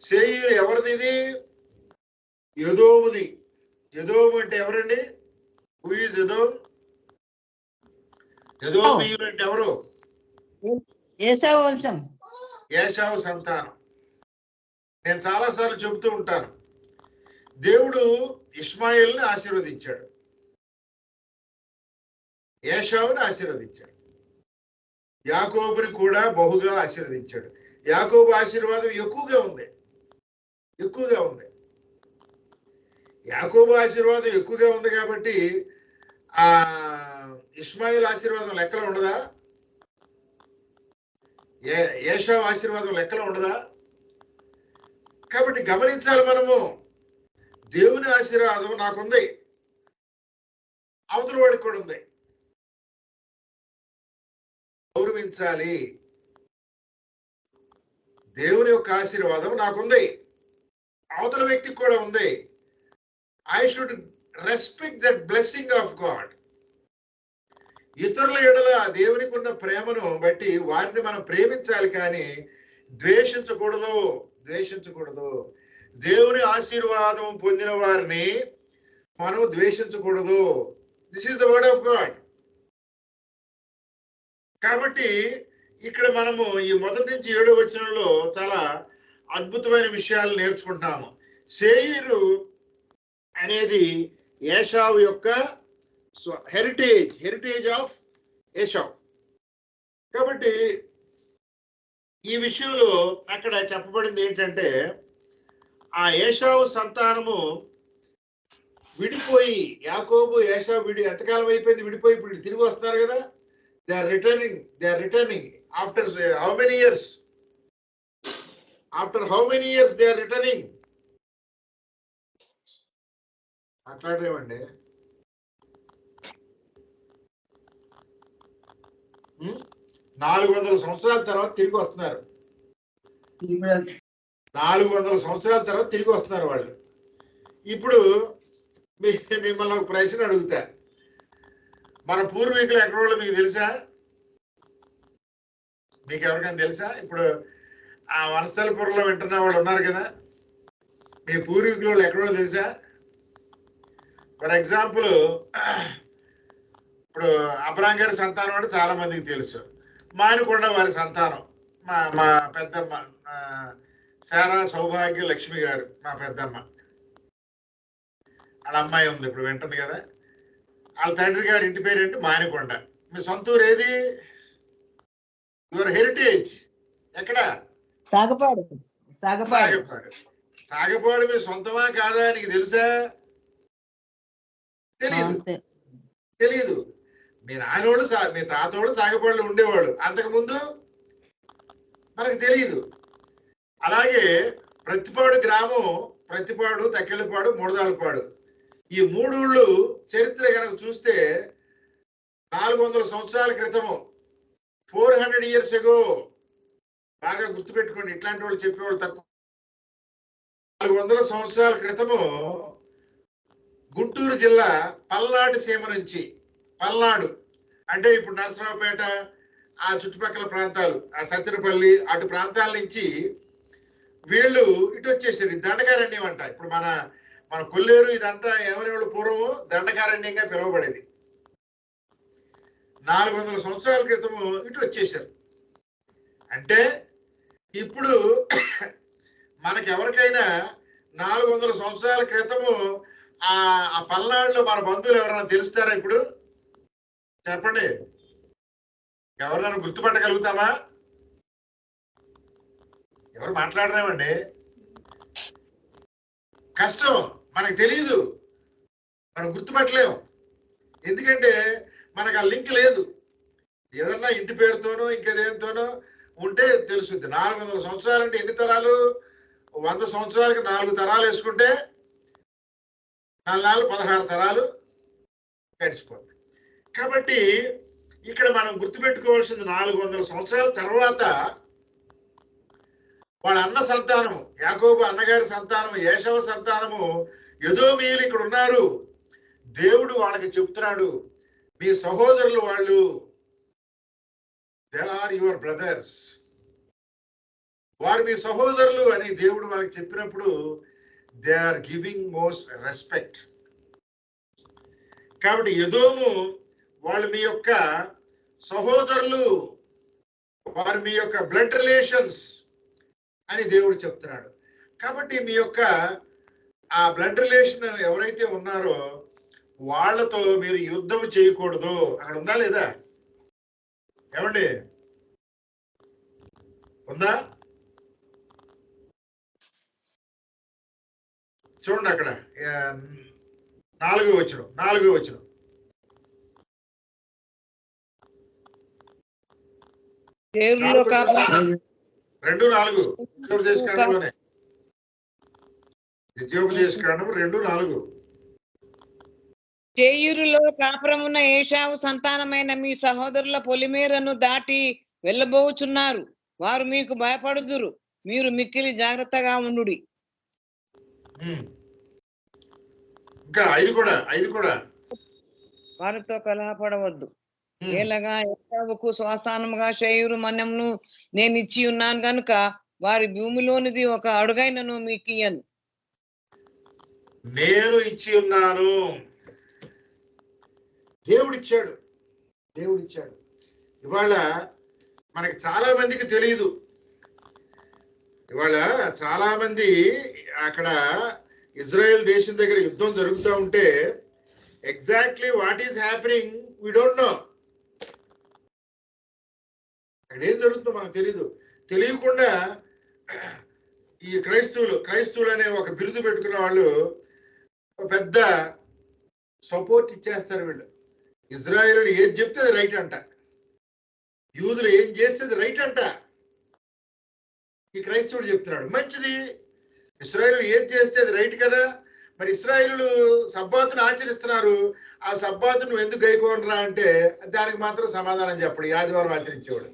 సేయీరు ఎవరిది? ఇది ఎదోముది. ఎదోము అంటే ఎవరండి? Who is ఎదోమ్? ఎదోమీయులు అంటే ఎవరు? ఏశావు వంశం, ఏశావు సంతానం. నేను చాలాసార్లు చెబుతూ ఉంటాను, దేవుడు ఇష్మాయిల్ని ఆశీర్వదించాడు, ఏశావుని ఆశీర్వదించాడు, యాకోబుని కూడా బహుగా ఆశీర్వదించాడు. యాకోబు ఆశీర్వాదం ఎక్కువగా ఉంది. యాకోబు ఆశీర్వాదం ఎక్కువగా ఉంది కాబట్టి ఆ ఇష్మాయిల్ ఆశీర్వాదం లెక్కలో ఉండదా? ఏశావు ఆశీర్వాదం లెక్కలో ఉండదా? కాబట్టి గమనించాలి మనము, దేవుని ఆశీర్వాదం నాకుంది, అవతల వాడికి కూడా ఉంది. గౌరవించాలి. దేవుని యొక్క ఆశీర్వాదం నాకుంది, అవతల వ్యక్తికి కూడా ఉంది. I should respect that blessing of God. ఇతరుల ఎడల దేవునికి ఉన్న ప్రేమను బట్టి వారిని మనం ప్రేమించాలి, కానీ ద్వేషించకూడదు. దేవుని ఆశీర్వాదం పొందిన వారిని మనం ద్వేషించకూడదు. This is the word of God. కాబట్టి ఇక్కడ మనము ఈ 1 నుంచి 7వ వచనంలో చాలా అద్భుతమైన విషయాలు నేర్చుకుంటాము. సేయీరు అనేది ఏశావు యొక్క హెరిటేజ్ ఆఫ్ ఏశావు. కాబట్టి ఈ విషయంలో అక్కడ చెప్పబడింది ఏంటంటే, ఆ ఏశావు సంతానము విడిపోయి, యాకోబు ఏశావు ఎంతకాలం అయిపోయింది విడిపోయి, ఇప్పుడు తిరిగి వస్తున్నారు కదా. They are returning after how many years? After how many years they are returning? మాట్లాడరేమండి? 400 సంవత్సరాల తర్వాత తిరిగి వస్తున్నారు. 400 సంవత్సరాల తర్వాత తిరిగి వస్తున్నారు వాళ్ళు. ఇప్పుడు మిమ్మల్ని ఒక ప్రశ్న అడుగుతా, మన పూర్వీకులు ఎక్కడ వాళ్ళు మీకు తెలుసా? మీకు ఎవరికైనా తెలుసా? ఇప్పుడు ఆ వనస్థలపురంలో వింటున్న వాళ్ళు ఉన్నారు కదా, మీ పూర్వీకుల వాళ్ళు ఎక్కడో తెలుసా? ఫర్ ఎగ్జాంపుల్, ఇప్పుడు అబ్రాం గారి సంతానం అంటే చాలా మందికి తెలుసు. మానుకొండ వారి సంతానం మా పెద్దమ్మ శారా సౌభాగ్య లక్ష్మి గారు, మా పెద్దమ్మ. వాళ్ళ అమ్మాయి ఉంది ఇప్పుడు వింటుంది కదా. వాళ్ళ తండ్రి గారి ఇంటి పేరు ఏంటి? మానుకొండ. మీ సొంత ఊరు ఏది? యువర్ హెరిటేజ్ ఎక్కడ? సాగపాడు. సాగపాడు మీ సొంతమా కాదా నీకు తెలుసా? తెలియదు. మీ నాన్నోళ్ళు మీ తాతోళ్ళు సాగపాడులో ఉండేవాళ్ళు, అంతకుముందు మనకు తెలియదు. అలాగే ప్రతిపాడు గ్రామం, ప్రతిపాడు, తక్కెళ్ళపాడు, మూడదాళ్ళపాడు, ఈ 3 ఊళ్ళు చరిత్ర కనుక చూస్తే 400 సంవత్సరాల క్రితము, 400 years ago, బాగా గుర్తుపెట్టుకోండి, ఇట్లాంటి వాళ్ళు చెప్పేవాళ్ళు తక్కువ. 400 సంవత్సరాల క్రితము గుంటూరు జిల్లా పల్నాడు సీమ నుంచి, పల్నాడు అంటే ఇప్పుడు నరసరావుపేట ఆ చుట్టుపక్కల ప్రాంతాలు, ఆ సత్తెనపల్లి అటు ప్రాంతాల నుంచి వీళ్ళు ఇటు వచ్చేసారు. దండకారణ్యం అంట. ఇప్పుడు మన కొల్లేరు ఇదంతా ఎవరెవరు పూర్వము దండకారణ్యంగా పిలువబడేది. 400 సంవత్సరాల క్రితము ఇటు వచ్చేసారు. అంటే ఇప్పుడు మనకెవరికైనా 400 సంవత్సరాల క్రితము ఆ పల్నాడులో మన బంధువులు ఎవరైనా తెలుస్తారా? ఇప్పుడు చెప్పండి, ఎవరైనా గుర్తుపట్టగలుగుతామా? ఎవరు మాట్లాడరేమండి? కష్టం, మనకు తెలియదు, మనం గుర్తుపట్టలేము. ఎందుకంటే మనకు ఆ లింక్ లేదు. ఏదన్నా ఇంటి పేరుతోనో ఇంకేదేంతోనో ఉంటే తెలుసుద్ది. 400 సంవత్సరాలు అంటే ఎన్ని తరాలు? 100 సంవత్సరాలకి 4 తరాలు వేసుకుంటే 4 16 తరాలు గడిచిపోతుంది. కాబట్టి ఇక్కడ మనం గుర్తుపెట్టుకోవాల్సింది 400 సంవత్సరాల తర్వాత వాళ్ళ అన్న సంతానము, యాకోబు అన్నగారి సంతానము, ఏషవ సంతానము, ఎదోమీయులు ఇక్కడ ఉన్నారు. దేవుడు వాళ్ళకి చెప్తున్నాడు, మీ సహోదరులు వాళ్ళు, దే ఆర్ యువర్ బ్రదర్స్, వారు మీ సహోదరులు అని దేవుడు వాళ్ళకి చెప్పినప్పుడు they are giving most respect. కాబట్టి ఎదోము వాళ్ళు మీ యొక్క సహోదరులు, వారు మీ యొక్క బ్లడ్ రిలేషన్స్ అని దేవుడు చెప్తున్నాడు. కాబట్టి మీ యొక్క ఆ బ్లడ్ రిలేషన్ ఎవరైతే ఉన్నారో వాళ్ళతో మీరు యుద్ధం చేయకూడదు. అక్కడ ఉందా లేదా? ఏమండి ఉందా? చూడండి అక్కడ 4వ వచనం 2:4 ద్వితీయోపదేశకాండంలోనే, ద్వితీయోపదేశకాండం 2:4. చేయూరులో కాపురమున్న ఏశావు సంతానమైన మీ సహోదరుల పొలిమేరను దాటి వెళ్ళబోచున్నారు. వారు మీకు భయపడుదురు. మీరు మిక్కిలి జాగ్రత్తగా ఉండుడి. ఇంకా 5 కూడా వారితో కలహపడవద్దు. ఏలగా ఏశావుకు స్వస్థానముగా చేయూరు మన్యమును నేను ఇచ్చి ఉన్నాను గనుక వారి భూమిలోనిది ఒక అడుగైనను మీకు ఇయ్యను. నేను ఇచ్చి ఉన్నాను. దేవుడిచ్చాడు. ఇవాళ మనకి చాలా మందికి తెలియదు. ఇవాళ చాలా మంది అక్కడ ఇజ్రాయెల్ దేశం దగ్గర యుద్ధం జరుగుతూ ఉంటే exactly what is happening we don't know. అక్కడ ఏం జరుగుతుందో మనకు తెలియదు. తెలియకుండా ఈ క్రైస్తవులు అనే ఒక బిరుదు పెట్టుకున్న వాళ్ళు పెద్ద సపోర్ట్ ఇచ్చేస్తారు. వీళ్ళు ఇజ్రాయేలు ఏది చెప్తే అది రైట్ అంట, యూదులు ఏం చేస్తే అది రైట్ అంట. ఈ క్రైస్తవుడు చెప్తున్నాడు మంచిది, ఇశ్రాయేలు ఏది చేస్తే అది రైట్ కదా. మరి ఇశ్రాయేలు సబ్బాతును ఆచరిస్తున్నారు, ఆ సబ్బాతు నువ్వు ఎందుకు గైకోనరా అంటే దానికి మాత్రం సమాధానం చెప్పడు. ఈ ఆదివారం ఆచరించేవాడు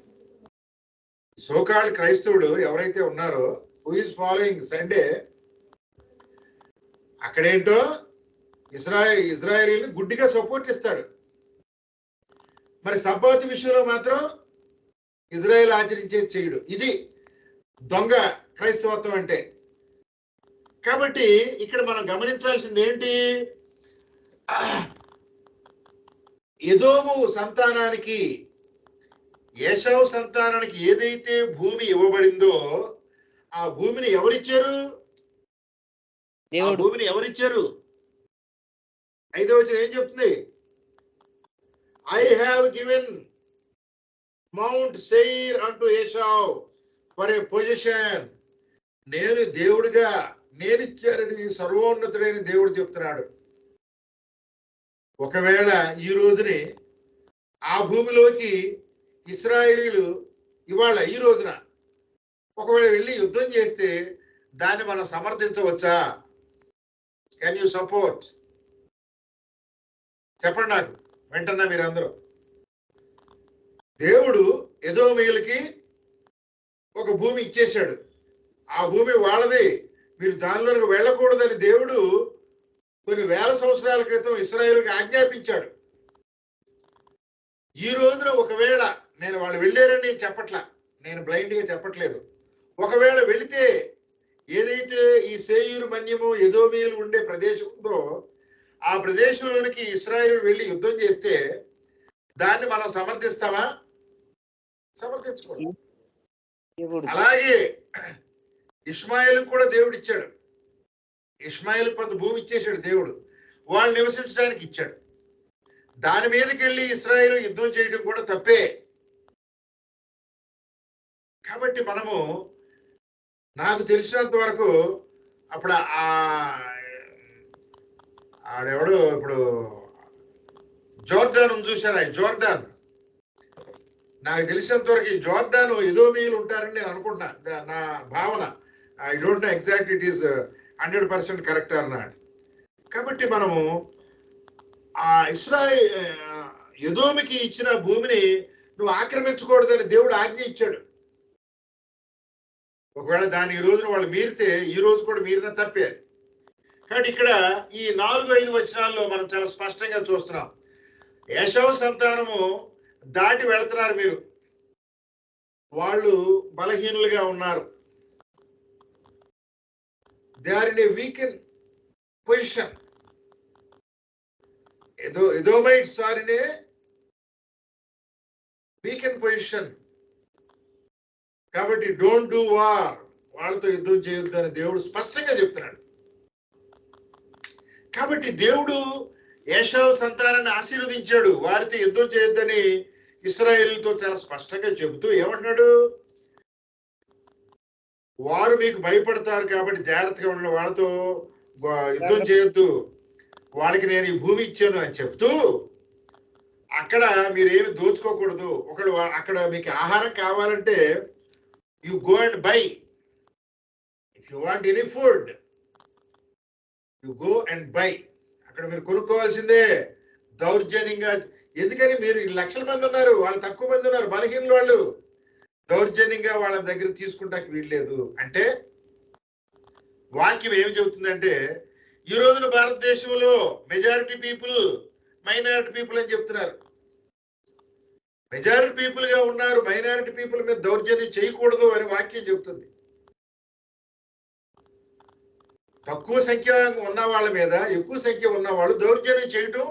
సోకాల్డ్ క్రైస్తవుడు ఎవరైతే ఉన్నారో, హూ ఈస్ ఫాలోయింగ్ సండే, అక్కడేంటో ఇజ్రాయేలీని గుడ్డిగా సపోర్ట్ ఇస్తాడు. మరి సబ్బాతు విషయంలో మాత్రం ఇజ్రాయేల్ ఆచరించేది చేయడు. ఇది దొంగ క్రైస్తవత్వం అంటే. కాబట్టి ఇక్కడ మనం గమనించాల్సింది ఏంటి? ఎదోము సంతానానికి, ఏశావు సంతానానికి ఏదైతే భూమి ఇవ్వబడిందో ఆ భూమిని ఎవరిచ్చారు? ఆ భూమిని ఎవరిచ్చారు? 5వ వచనం ఏం చెప్తుంది? I have given Mount Seir unto Esau for a possession. నేను దేవుడిగా నేనిచ్చారని సర్వోన్నతుడైన దేవుడు చెప్తున్నాడు. ఒకవేళ ఈ రోజుని ఆ భూమిలోకి ఇశ్రాయేలీయులు ఇవాళ ఈ రోజున ఒకవేళ వెళ్ళి యుద్ధం చేస్తే దాన్ని మనం సమర్థించవచ్చా? Can you support? చెప్పండి నాకు వెంటనే మీరందరూ. దేవుడు ఎదోమీయులకి ఒక భూమి ఇచ్చేశాడు, ఆ భూమి వాళ్ళది, మీరు దానిలోకి వెళ్ళకూడదని దేవుడు కొన్ని వేల సంవత్సరాల క్రితం ఇశ్రాయేలుకి ఆజ్ఞాపించాడు. ఈ రోజున ఒకవేళ నేను వాళ్ళు వెళ్ళారని నేను చెప్పట్లా, నేను బ్లైండ్ గా చెప్పట్లేదు. ఒకవేళ వెళితే ఏదైతే ఈ సేయూరు మన్యము ఎదోమీయులు ఉండే ప్రదేశం ఉందో ఆ ప్రదేశంలోనికి ఇశ్రాయేలు వెళ్ళి యుద్ధం చేస్తే దాన్ని మనం సమర్థిస్తామా? సమర్థించుకోవాలి. అలాగే ఇష్మాయేలు కూడా దేవుడు ఇచ్చాడు. ఇష్మాయేలు కొంత భూమి ఇచ్చేసాడు దేవుడు, వాళ్ళు నివసించడానికి ఇచ్చాడు. దాని మీదకి వెళ్ళి ఇశ్రాయేలు యుద్ధం చేయడం కూడా తప్పే. కాబట్టి మనము నాకు తెలిసినంత వరకు అప్పుడు ఆడెవడు ఇప్పుడు జోర్డాన్ చూసారా? జోర్డాన్ నాకు తెలిసినంత వరకు జోర్డాను ఎదోమీయులు ఉంటారని నేను అనుకుంటున్నా, నా భావన. I don't know exact it is 100% correct or not. కాబట్టి మనము ఆ ఎదోమికి ఇచ్చిన భూమిని నువ్వు ఆక్రమించకూడదని దేవుడు ఆజ్ఞ ఇచ్చాడు. ఒకవేళ దాని ఈ రోజున వాళ్ళు మీరితే ఈ రోజు కూడా మీరిన తప్పే. కాబట్టి ఇక్కడ ఈ 4-5 వచనాల్లో మనం చాలా స్పష్టంగా చూస్తున్నాం, ఏశావు సంతానము దాటి వెళ్తున్నారు మీరు, వాళ్ళు బలహీనులుగా ఉన్నారు, they are in a weaken position. Edomites are in a weaken position. కాబట్టి డోంట్ డూ వార్, వాళ్ళతో యుద్ధం చేయొద్దు అని దేవుడు స్పష్టంగా చెప్తున్నాడు. కాబట్టి దేవుడు ఏశావు సంతానాన్ని ఆశీర్వదించాడు, వారితో యుద్ధం చేయొద్దని ఇశ్రాయేలుతో చాలా స్పష్టంగా చెబుతూ ఏమంటున్నాడు, వారు మీకు భయపడతారు కాబట్టి జాగ్రత్తగా ఉన్న, వాళ్ళతో యుద్ధం చేయొద్దు, వాళ్ళకి నేను ఈ భూమి ఇచ్చాను అని చెప్తూ అక్కడ మీరేమి దోచుకోకూడదు. ఒకళ్ళు అక్కడ మీకు ఆహారం కావాలంటే you go and by, if you want any food you go and by, అక్కడ మీరు కొనుక్కోవాల్సిందే. దౌర్జన్యంగా, ఎందుకని మీరు లక్షల మంది ఉన్నారు, వాళ్ళు తక్కువ మంది ఉన్నారు, బలహీనులు వాళ్ళు, దౌర్జన్యంగా వాళ్ళ దగ్గర తీసుకుంటాకి వీల్లేదు. అంటే వాక్యం ఏమి చెబుతుందంటే ఈ రోజున భారతదేశంలో మెజారిటీ పీపుల్ మైనారిటీ పీపుల్ అని చెప్తున్నారు. మెజారిటీ పీపుల్ గా ఉన్నారు, మైనారిటీ పీపుల్ మీద దౌర్జన్యం చేయకూడదు అని వాక్యం చెబుతుంది. తక్కువ సంఖ్య ఉన్న వాళ్ళ మీద ఎక్కువ సంఖ్య ఉన్న వాళ్ళు దౌర్జన్యం చేయటం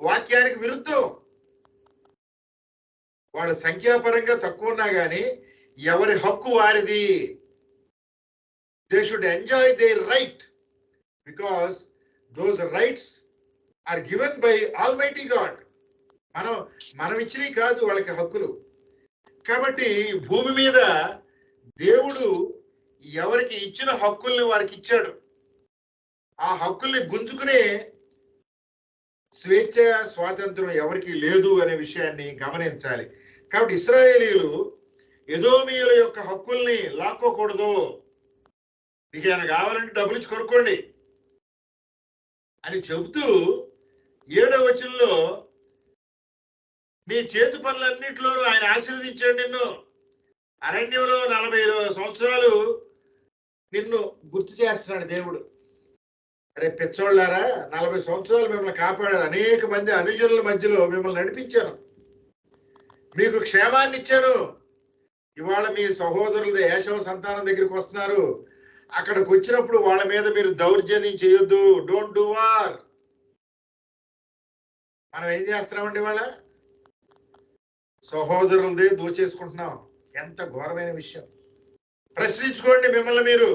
వాక్యానికి విరుద్ధం. వాళ్ళ సంఖ్యాపరంగా తక్కువ ఉన్నా కానీ ఎవరి హక్కు వారిది. They should enjoy their right because those rights are given by almighty God. మనం ఇచ్చినవి కాదు వాళ్ళకి హక్కులు. కాబట్టి భూమి మీద దేవుడు ఎవరికి ఇచ్చిన హక్కుల్ని వారికి ఇచ్చాడు. ఆ హక్కుల్ని గుంజుకునే స్వేచ్ఛ స్వాతంత్రం ఎవరికి లేదు అనే విషయాన్ని గమనించాలి. కాబట్టి ఇశ్రాయేలీయులు ఎదోమీయుల యొక్క హక్కుల్ని లాక్కోకూడదు. మీకు ఏమైనా కావాలంటే డబ్బులు ఇచ్చి కొనుక్కోండి అని చెబుతూ 7వ వచనంలో నీ చేతి పనులన్నింటిలోనూ ఆయన ఆశీర్వదించాడు నిన్ను. అరణ్యంలో 40 సంవత్సరాలు నిన్ను గుర్తు చేస్తున్నాడు దేవుడు. అరే పిచ్చోళ్ళారా, 40 సంవత్సరాలు మిమ్మల్ని కాపాడారు, అనేక మంది అనుజనుల మధ్యలో మిమ్మల్ని నడిపించాను, మీకు క్షేమాన్ని ఇచ్చాను. ఇవాళ మీ సహోదరులు ఏశావు సంతానం దగ్గరికి వస్తున్నారు, అక్కడికి వచ్చినప్పుడు వాళ్ళ మీద మీరు దౌర్జన్యం చేయొద్దు. Don't do war. మనం ఏం చేస్తున్నామండి, వాళ్ళ సహోదరులదే దోచేసుకుంటున్నాం. ఎంత ఘోరమైన విషయం. ప్రశ్నించుకోండి మిమ్మల్ని మీరు,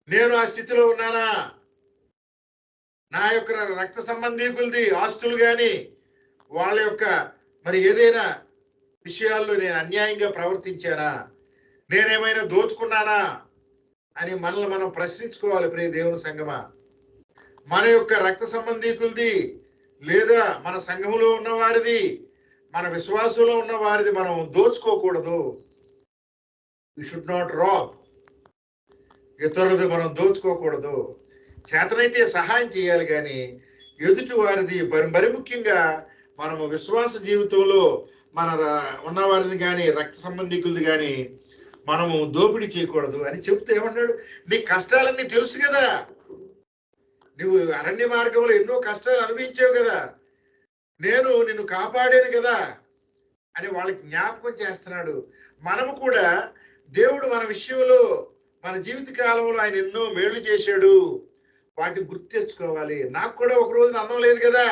నేను ఆ స్థితిలో ఉన్నానా? నా యొక్క రక్త సంబంధీకులది ఆస్తులు కానీ వాళ్ళ యొక్క మరి ఏదైనా విషయాల్లో నేను అన్యాయంగా ప్రవర్తించానా, నేనేమైనా దోచుకున్నానా అని మనల్ని మనం ప్రశ్నించుకోవాలి. ప్రియ దేవుని సంగమా, మన యొక్క రక్త సంబంధీకులది లేదా మన సంఘములో ఉన్న వారిది, మన విశ్వాసంలో ఉన్న వారిది మనం దోచుకోకూడదు. You should not rob. ఇతరులది మనం దోచుకోకూడదు. చేతనైతే సహాయం చేయాలి కానీ ఎదుటి వారిది మరి ముఖ్యంగా మనము విశ్వాస జీవితంలో మన ఉన్నవారిని కానీ రక్త సంబంధికులది కానీ మనము దోపిడీ చేయకూడదు అని చెప్తే ఏమంటాడు, నీ కష్టాలన్నీ తెలుసు కదా, నువ్వు అరణ్య మార్గంలో ఎన్నో కష్టాలు అనుభవించావు కదా, నేను నిన్ను కాపాడాను కదా అని వాళ్ళకి జ్ఞాపకం చేస్తున్నాడు. మనము కూడా దేవుడు మన విషయంలో మన జీవిత కాలంలో ఆయన ఎన్నో మేలు చేశాడు, వాటిని గుర్తు తెచ్చుకోవాలి. నాకు కూడా ఒక రోజున అన్నం లేదు కదా,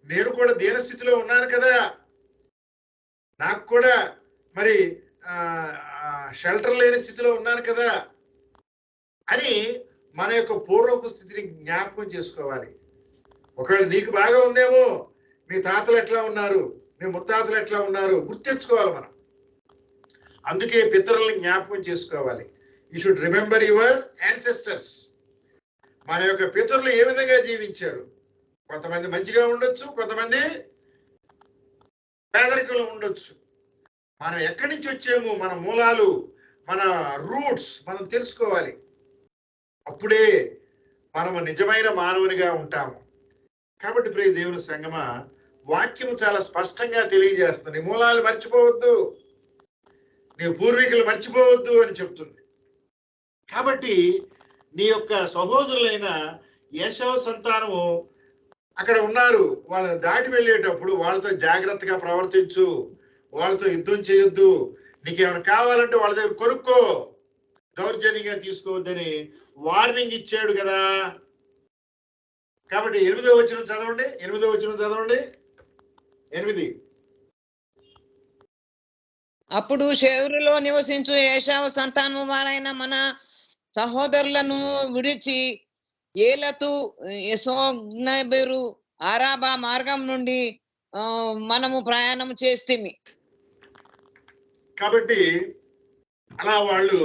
నేను కూడా దీనస్థితిలో ఉన్నాను కదా, నాకు కూడా మరి షెల్టర్ లేని స్థితిలో ఉన్నాను కదా అని మన యొక్క పూర్వపు స్థితిని జ్ఞాపకం చేసుకోవాలి. ఒకవేళ నీకు బాగా ఉందేమో, మీ తాతలు ఎట్లా ఉన్నారు, మీ ముత్తాతలు ఎట్లా ఉన్నారు గుర్తెచ్చుకోవాలి మనం. అందుకే పితరులను జ్ఞాపకం చేసుకోవాలి. You should remember your ancestors. మన యొక్క పితరులు ఏ విధంగా జీవించారు. కొంతమంది మంచిగా ఉండొచ్చు, కొంతమంది పేదరికంలో ఉండొచ్చు. మనం ఎక్కడి నుంచి వచ్చాము, మన మూలాలు, మన రూట్స్ మనం తెలుసుకోవాలి. అప్పుడే మనము నిజమైన మానవునిగా ఉంటాము. కాబట్టి ప్రియ దేవుని సంగమ, వాక్యము చాలా స్పష్టంగా తెలియజేస్తుంది. నీ మూలాలు మర్చిపోవద్దు, నీ పూర్వీకులు మర్చిపోవద్దు అని చెప్తుంది. కాబట్టి నీ యొక్క సహోదరులైన ఏశావు సంతానము అక్కడ ఉన్నారు, వాళ్ళని దాటి వెళ్ళేటప్పుడు వాళ్ళతో జాగ్రత్తగా ప్రవర్తించు, వాళ్ళతో యుద్ధం చేయొద్దు, నీకేమైనా కావాలంటే వాళ్ళ దగ్గర కొనుక్కో, దౌర్జన్యంగా తీసుకోవద్దని వార్నింగ్ ఇచ్చాడు కదా. కాబట్టి 8వ వచనం చదవండి, 8వ వచనం చదవండి. 8. అప్పుడు షేరులో నివసించు ఏశావు సంతానము వారైన మన సహోదరులను విడిచి ఏలతు, యెసోగ్నెబెరు, ఆరాబా మార్గం నుండి మనము ప్రయాణం చేస్తేమి. కాబట్టి అలా వాళ్ళు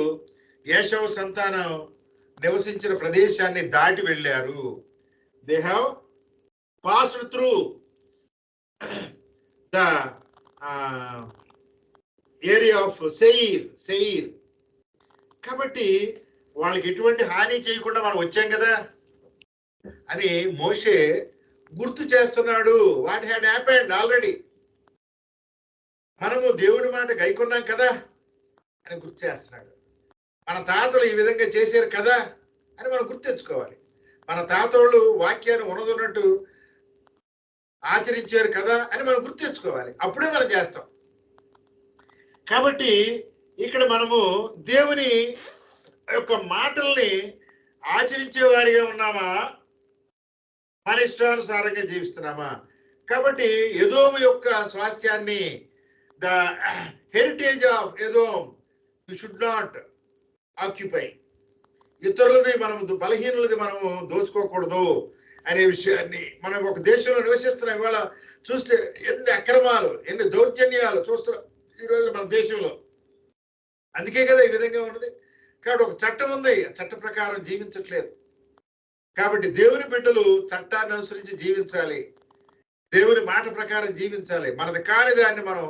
ఏశావు సంతానం నివసించిన ప్రదేశాన్ని దాటి వెళ్ళారు. They have passed through the area of CAIR. కాబట్టి వాళ్ళకి ఎటువంటి హాని చేయకుండా మనం వచ్చాం కదా అని మోషే గుర్తు చేస్తున్నాడు. వాట్ హ్యాడ్ హ్యాపెండ్ ఆల్రెడీ, మనము దేవుని మాట గైకొన్నాం కదా అని గుర్తు చేస్తున్నాడు. మన తాతలు ఈ విధంగా చేశారు కదా అని మనం గుర్తు తెచ్చుకోవాలి. మన తాతోళ్ళు వాక్యాన్ని ఉన్నదన్నట్టు ఆచరించారు కదా అని మనం గుర్తు తెచ్చుకోవాలి. అప్పుడే మనం చేస్తాం. కాబట్టి ఇక్కడ మనము దేవుని యొక్క మాటల్ని ఆచరించే వారిగా ఉన్నామా, మన ఇష్టానుసారంగా జీవిస్తున్నామా? కాబట్టి ఎదోము యొక్క స్వాస్థ్యాన్ని, the heritage of Edom you should not occupy. ఇతరులది మనము, బలహీనులది మనము దోచుకోకూడదు అనే విషయాన్ని, మనం ఒక దేశంలో నివసిస్తున్నాం. ఇవాళ చూస్తే ఎన్ని అక్రమాలు, ఎన్ని దౌర్జన్యాలు చూస్తున్నాం ఈరోజు మన దేశంలో. అందుకే కదా ఈ విధంగా ఉన్నది. కాబట్టి ఒక చట్టం ఉంది, చట్ట ప్రకారం జీవించట్లేదు. కాబట్టి దేవుని బిడ్డలు చట్టాన్ని అనుసరించి జీవించాలి, దేవుని మాట ప్రకారం జీవించాలి. మనది కాని దాన్ని మనం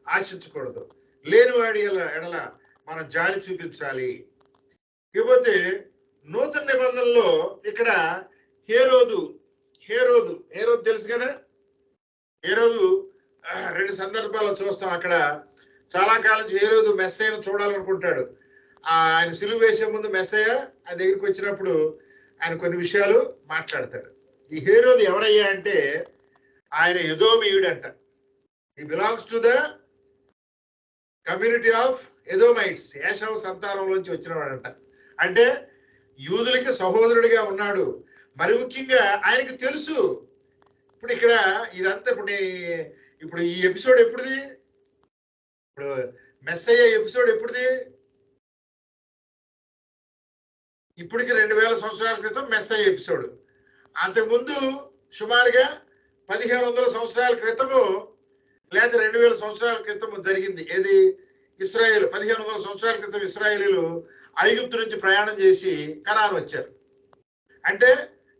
ఆశించకూడదు. లేనివాడి ఎడల మనం జాలి చూపించాలి. ఇకపోతే నూతన నిబంధనలో ఇక్కడ హేరోదు తెలుసు కదా. హేరోదు 2 సందర్భాల్లో చూస్తాం. అక్కడ చాలా కాలం నుంచి హేరోదు మెస్సయ్యను చూడాలనుకుంటాడు. ఆయన సిలువ వేసే ముందు మెస్సయ్య ఆయన దగ్గరికి వచ్చినప్పుడు ఆయన కొన్ని విషయాలు మాట్లాడతాడు. ఈ హేరోదు ఎవరయ్యా అంటే ఆయన ఎదోమీయుడు అంట. He belongs to the community of Edomites, ఏశావు సంతానంలోంచి వచ్చిన వాడంట. అంటే యూదులకి సహోదరుడిగా ఉన్నాడు. మరి ముఖ్యంగా ఆయనకు తెలుసు. ఇప్పుడు ఇక్కడ ఇదంతా ఇప్పుడు ఈ ఎపిసోడ్ ఎప్పుడుది? ఇప్పుడు మెస్సయ్య ఎపిసోడ్ ఎప్పుడుది? ఇప్పటికి 2000 సంవత్సరాల క్రితం మెస్సయ్య ఎపిసోడ్. అంతకుముందు సుమారుగా 1500 సంవత్సరాల క్రితము లేదా 2000 సంవత్సరాల క్రితం జరిగింది. ఏది? ఇశ్రాయేలు 1500 సంవత్సరాల క్రితం ఇశ్రాయేలీలు ఐగుప్తు నుంచి ప్రయాణం చేసి కనాను వచ్చారు. అంటే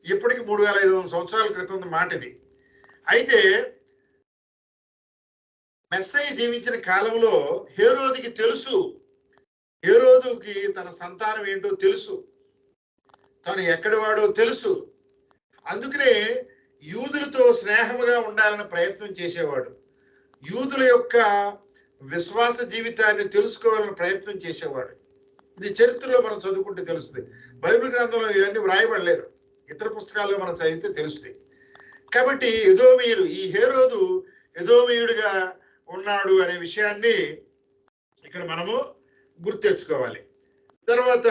ఇప్పటికి 3500 సంవత్సరాల క్రితం మాట ఇది. అయితే మెస్సయ్య జీవించిన కాలంలో హేరోదుకి తెలుసు, హేరోదుకి తన సంతానం ఏంటో తెలుసు, తను ఎక్కడి వాడో తెలుసు. అందుకనే యూదులతో స్నేహముగా ఉండాలని ప్రయత్నం చేసేవాడు. యూదుల యొక్క విశ్వాస జీవితాన్ని తెలుసుకోవాలని ప్రయత్నం చేసేవాడు. ఇది చరిత్రలో మనం చదువుకుంటే తెలుస్తుంది. బైబిల్ గ్రంథంలో ఇవన్నీ వ్రాయబడలేదు, ఇతర పుస్తకాల్లో మనం చదివితే తెలుస్తుంది. కాబట్టి ఎదోమీయుడు, ఈ హేరోదు ఎదోమీయుడిగా ఉన్నాడు అనే విషయాన్ని ఇక్కడ మనము గుర్తు తెచ్చుకోవాలి. తర్వాత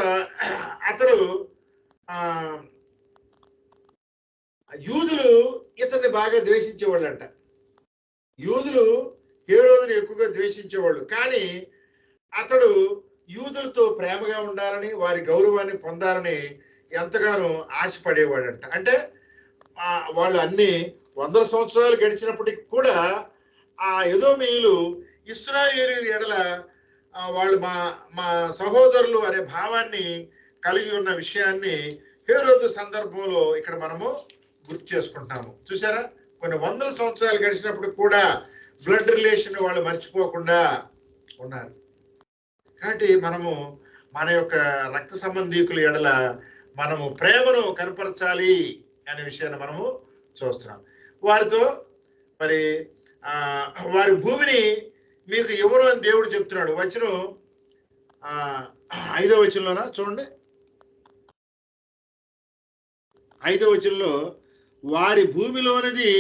అతడు యూదులు ఇతన్ని బాగా ద్వేషించేవాళ్ళంట. యూదులు హేరోదుని ఎక్కువగా ద్వేషించేవాళ్ళు. కానీ అతడు యూదులతో ప్రేమగా ఉండాలని, వారి గౌరవాన్ని పొందాలని ఎంతగానో ఆశపడేవాడంట. అంటే వాళ్ళు అన్ని 100 సంవత్సరాలు గడిచినప్పటికి కూడా ఆ ఎదోమీయులు ఇశ్రాయేలీయుల ఎడల వాళ్ళు మా సహోదరులు అనే భావాన్ని కలిగి ఉన్న విషయాన్ని హేరోదు సందర్భంలో ఇక్కడ మనము గుర్తు చేసుకుంటాము. చూసారా, కొన్ని వందల సంవత్సరాలు గడిచినప్పుడు కూడా బ్లడ్ రిలేషన్ వాళ్ళు మర్చిపోకుండా ఉన్నారు. కాబట్టి మనము మన యొక్క రక్త సంబంధీకుల ఎడల మనము ప్రేమను కనపరచాలి అనే విషయాన్ని మనము చూస్తున్నాం. వారితో మరి వారి భూమిని మీకు ఎవరు అని దేవుడు చెప్తున్నాడు. వచనం 5వ వచనంలోనా చూడండి, 5వ వచనంలో వారి భూమిలోనిది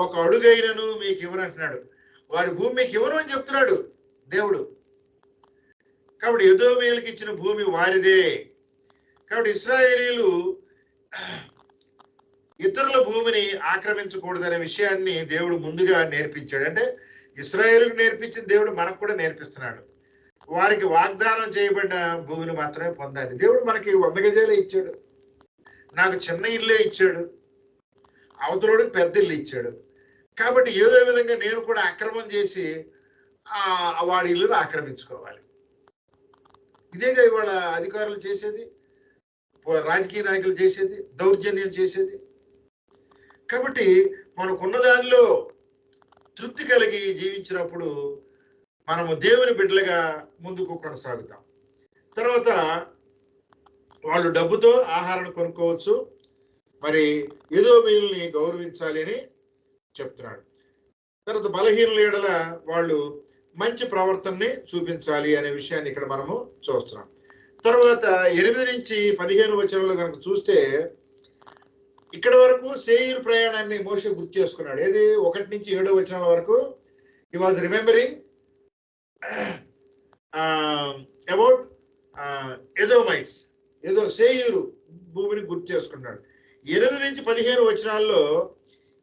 ఒక అడుగైనను మీకు ఎవరు అంటున్నాడు. వారి భూమి మీకు ఎవరు అని చెప్తున్నాడు దేవుడు. కాబట్టి ఎదోమీయులకు ఇచ్చిన భూమి వారిదే. కాబట్టి ఇశ్రాయేలీలు ఇతరుల భూమిని ఆక్రమించకూడదనే విషయాన్ని దేవుడు ముందుగా నేర్పించాడు. అంటే ఇశ్రాయేలుకు నేర్పించిన దేవుడు మనకు కూడా నేర్పిస్తున్నాడు. వారికి వాగ్దానం చేయబడిన భూమిని మాత్రమే పొందాలి. దేవుడు మనకి 100 గజాలే ఇచ్చాడు, నాకు చిన్న ఇల్లే ఇచ్చాడు, అవతలోడికి పెద్ద ఇల్లు ఇచ్చాడు. కాబట్టి ఏదో విధంగా నేను కూడా అక్రమం చేసి వాడి ఇల్లును ఆక్రమించుకోవాలి. ఇదేగా ఇవాళ అధికారులు చేసేది, రాజకీయ నాయకులు చేసేది, దౌర్జన్యం చేసేది. కాబట్టి మనకున్న దానిలో తృప్తి కలిగి జీవించినప్పుడు మనము దేవుని బిడ్డలుగా ముందుకు కొనసాగుతాం. తర్వాత వాళ్ళు డబ్బుతో ఆహారాన్ని కొనుక్కోవచ్చు, మరి ఎదోమీయుల్ని గౌరవించాలి అని చెప్తున్నాడు. తర్వాత బలహీనుల ఎడల వాళ్ళు మంచి ప్రవర్తనని చూపించాలి అనే విషయాన్ని ఇక్కడ మనము చూస్తున్నాం. తర్వాత 8 నుంచి 15 వచనంలో కనుక చూస్తే ఇక్కడ వరకు సేయీరు ప్రయాణాన్ని మోషే గుర్తు చేసుకున్నాడు. ఏది 1 నుంచి 7 వచనాల వరకు హి వాజ్ రిమెంబరింగ్ అబౌట్ ఎదోమైట్స్, ఏదో సేయీరు భూమిని గుర్తు చేసుకున్నాడు. 8 నుంచి 15 వచనాల్లో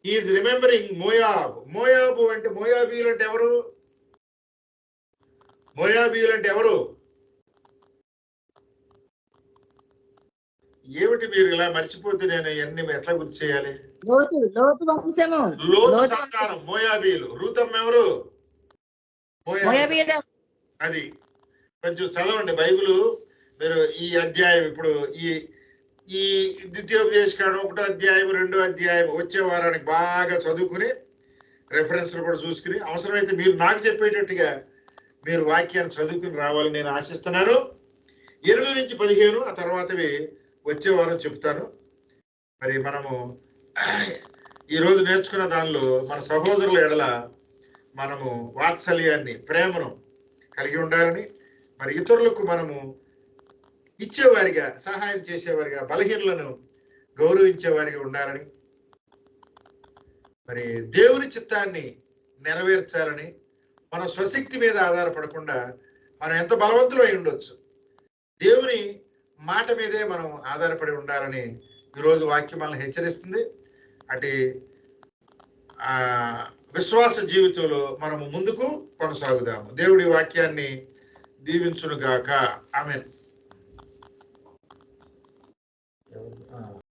ఈజ్ రిమెంబరింగ్ మోయాబ్. మోయాబు అంటే మోయాబీయులు అంటే ఎవరు? మోయాబీయులు అంటే ఎవరు? ఏమిటి మీరు ఇలా మర్చిపోతే నేను ఇవన్నీ ఎట్లా గుర్తు చేయాలి? లోతు సంతానం మోయాబీయులు. రూతమ్మ ఎవరు? అది కొంచెం చదవండి బైబిల్ మీరు. ఈ అధ్యాయం ఇప్పుడు ఈ ద్వితీయోపదేశకాండం 1వ అధ్యాయం 2వ అధ్యాయం వచ్చే వారానికి బాగా చదువుకుని రెఫరెన్స్లు కూడా చూసుకుని అవసరమైతే మీరు నాకు చెప్పేటట్టుగా మీరు వాక్యాన్ని చదువుకుని రావాలని నేను ఆశిస్తున్నాను. 8 నుంచి 15 ఆ తర్వాతవి వచ్చే వారం చెప్తాను. మరి మనము ఈరోజు నేర్చుకున్న దానిలో మన సహోదరుల ఎడల మనము వాత్సల్యాన్ని, ప్రేమను కలిగి ఉండాలని, మరి ఇతరులకు మనము ఇచ్చేవారిగా, సహాయం చేసేవారిగా, బలహీనలను గౌరవించేవారిగా ఉండాలని, మరి దేవుని చిత్తాన్ని నెరవేర్చాలని, మన స్వశక్తి మీద ఆధారపడకుండా మనం ఎంత బలవంతులై ఉండొచ్చు, దేవుని మాట మీదే మనం ఆధారపడి ఉండాలని ఈరోజు వాక్యం మనల్ని హెచ్చరిస్తుంది. అటు విశ్వాస జీవితంలో మనము ముందుకు కొనసాగుదాము. దేవుడి వాక్యాన్ని దీవించునుగాక. ఆమేన్.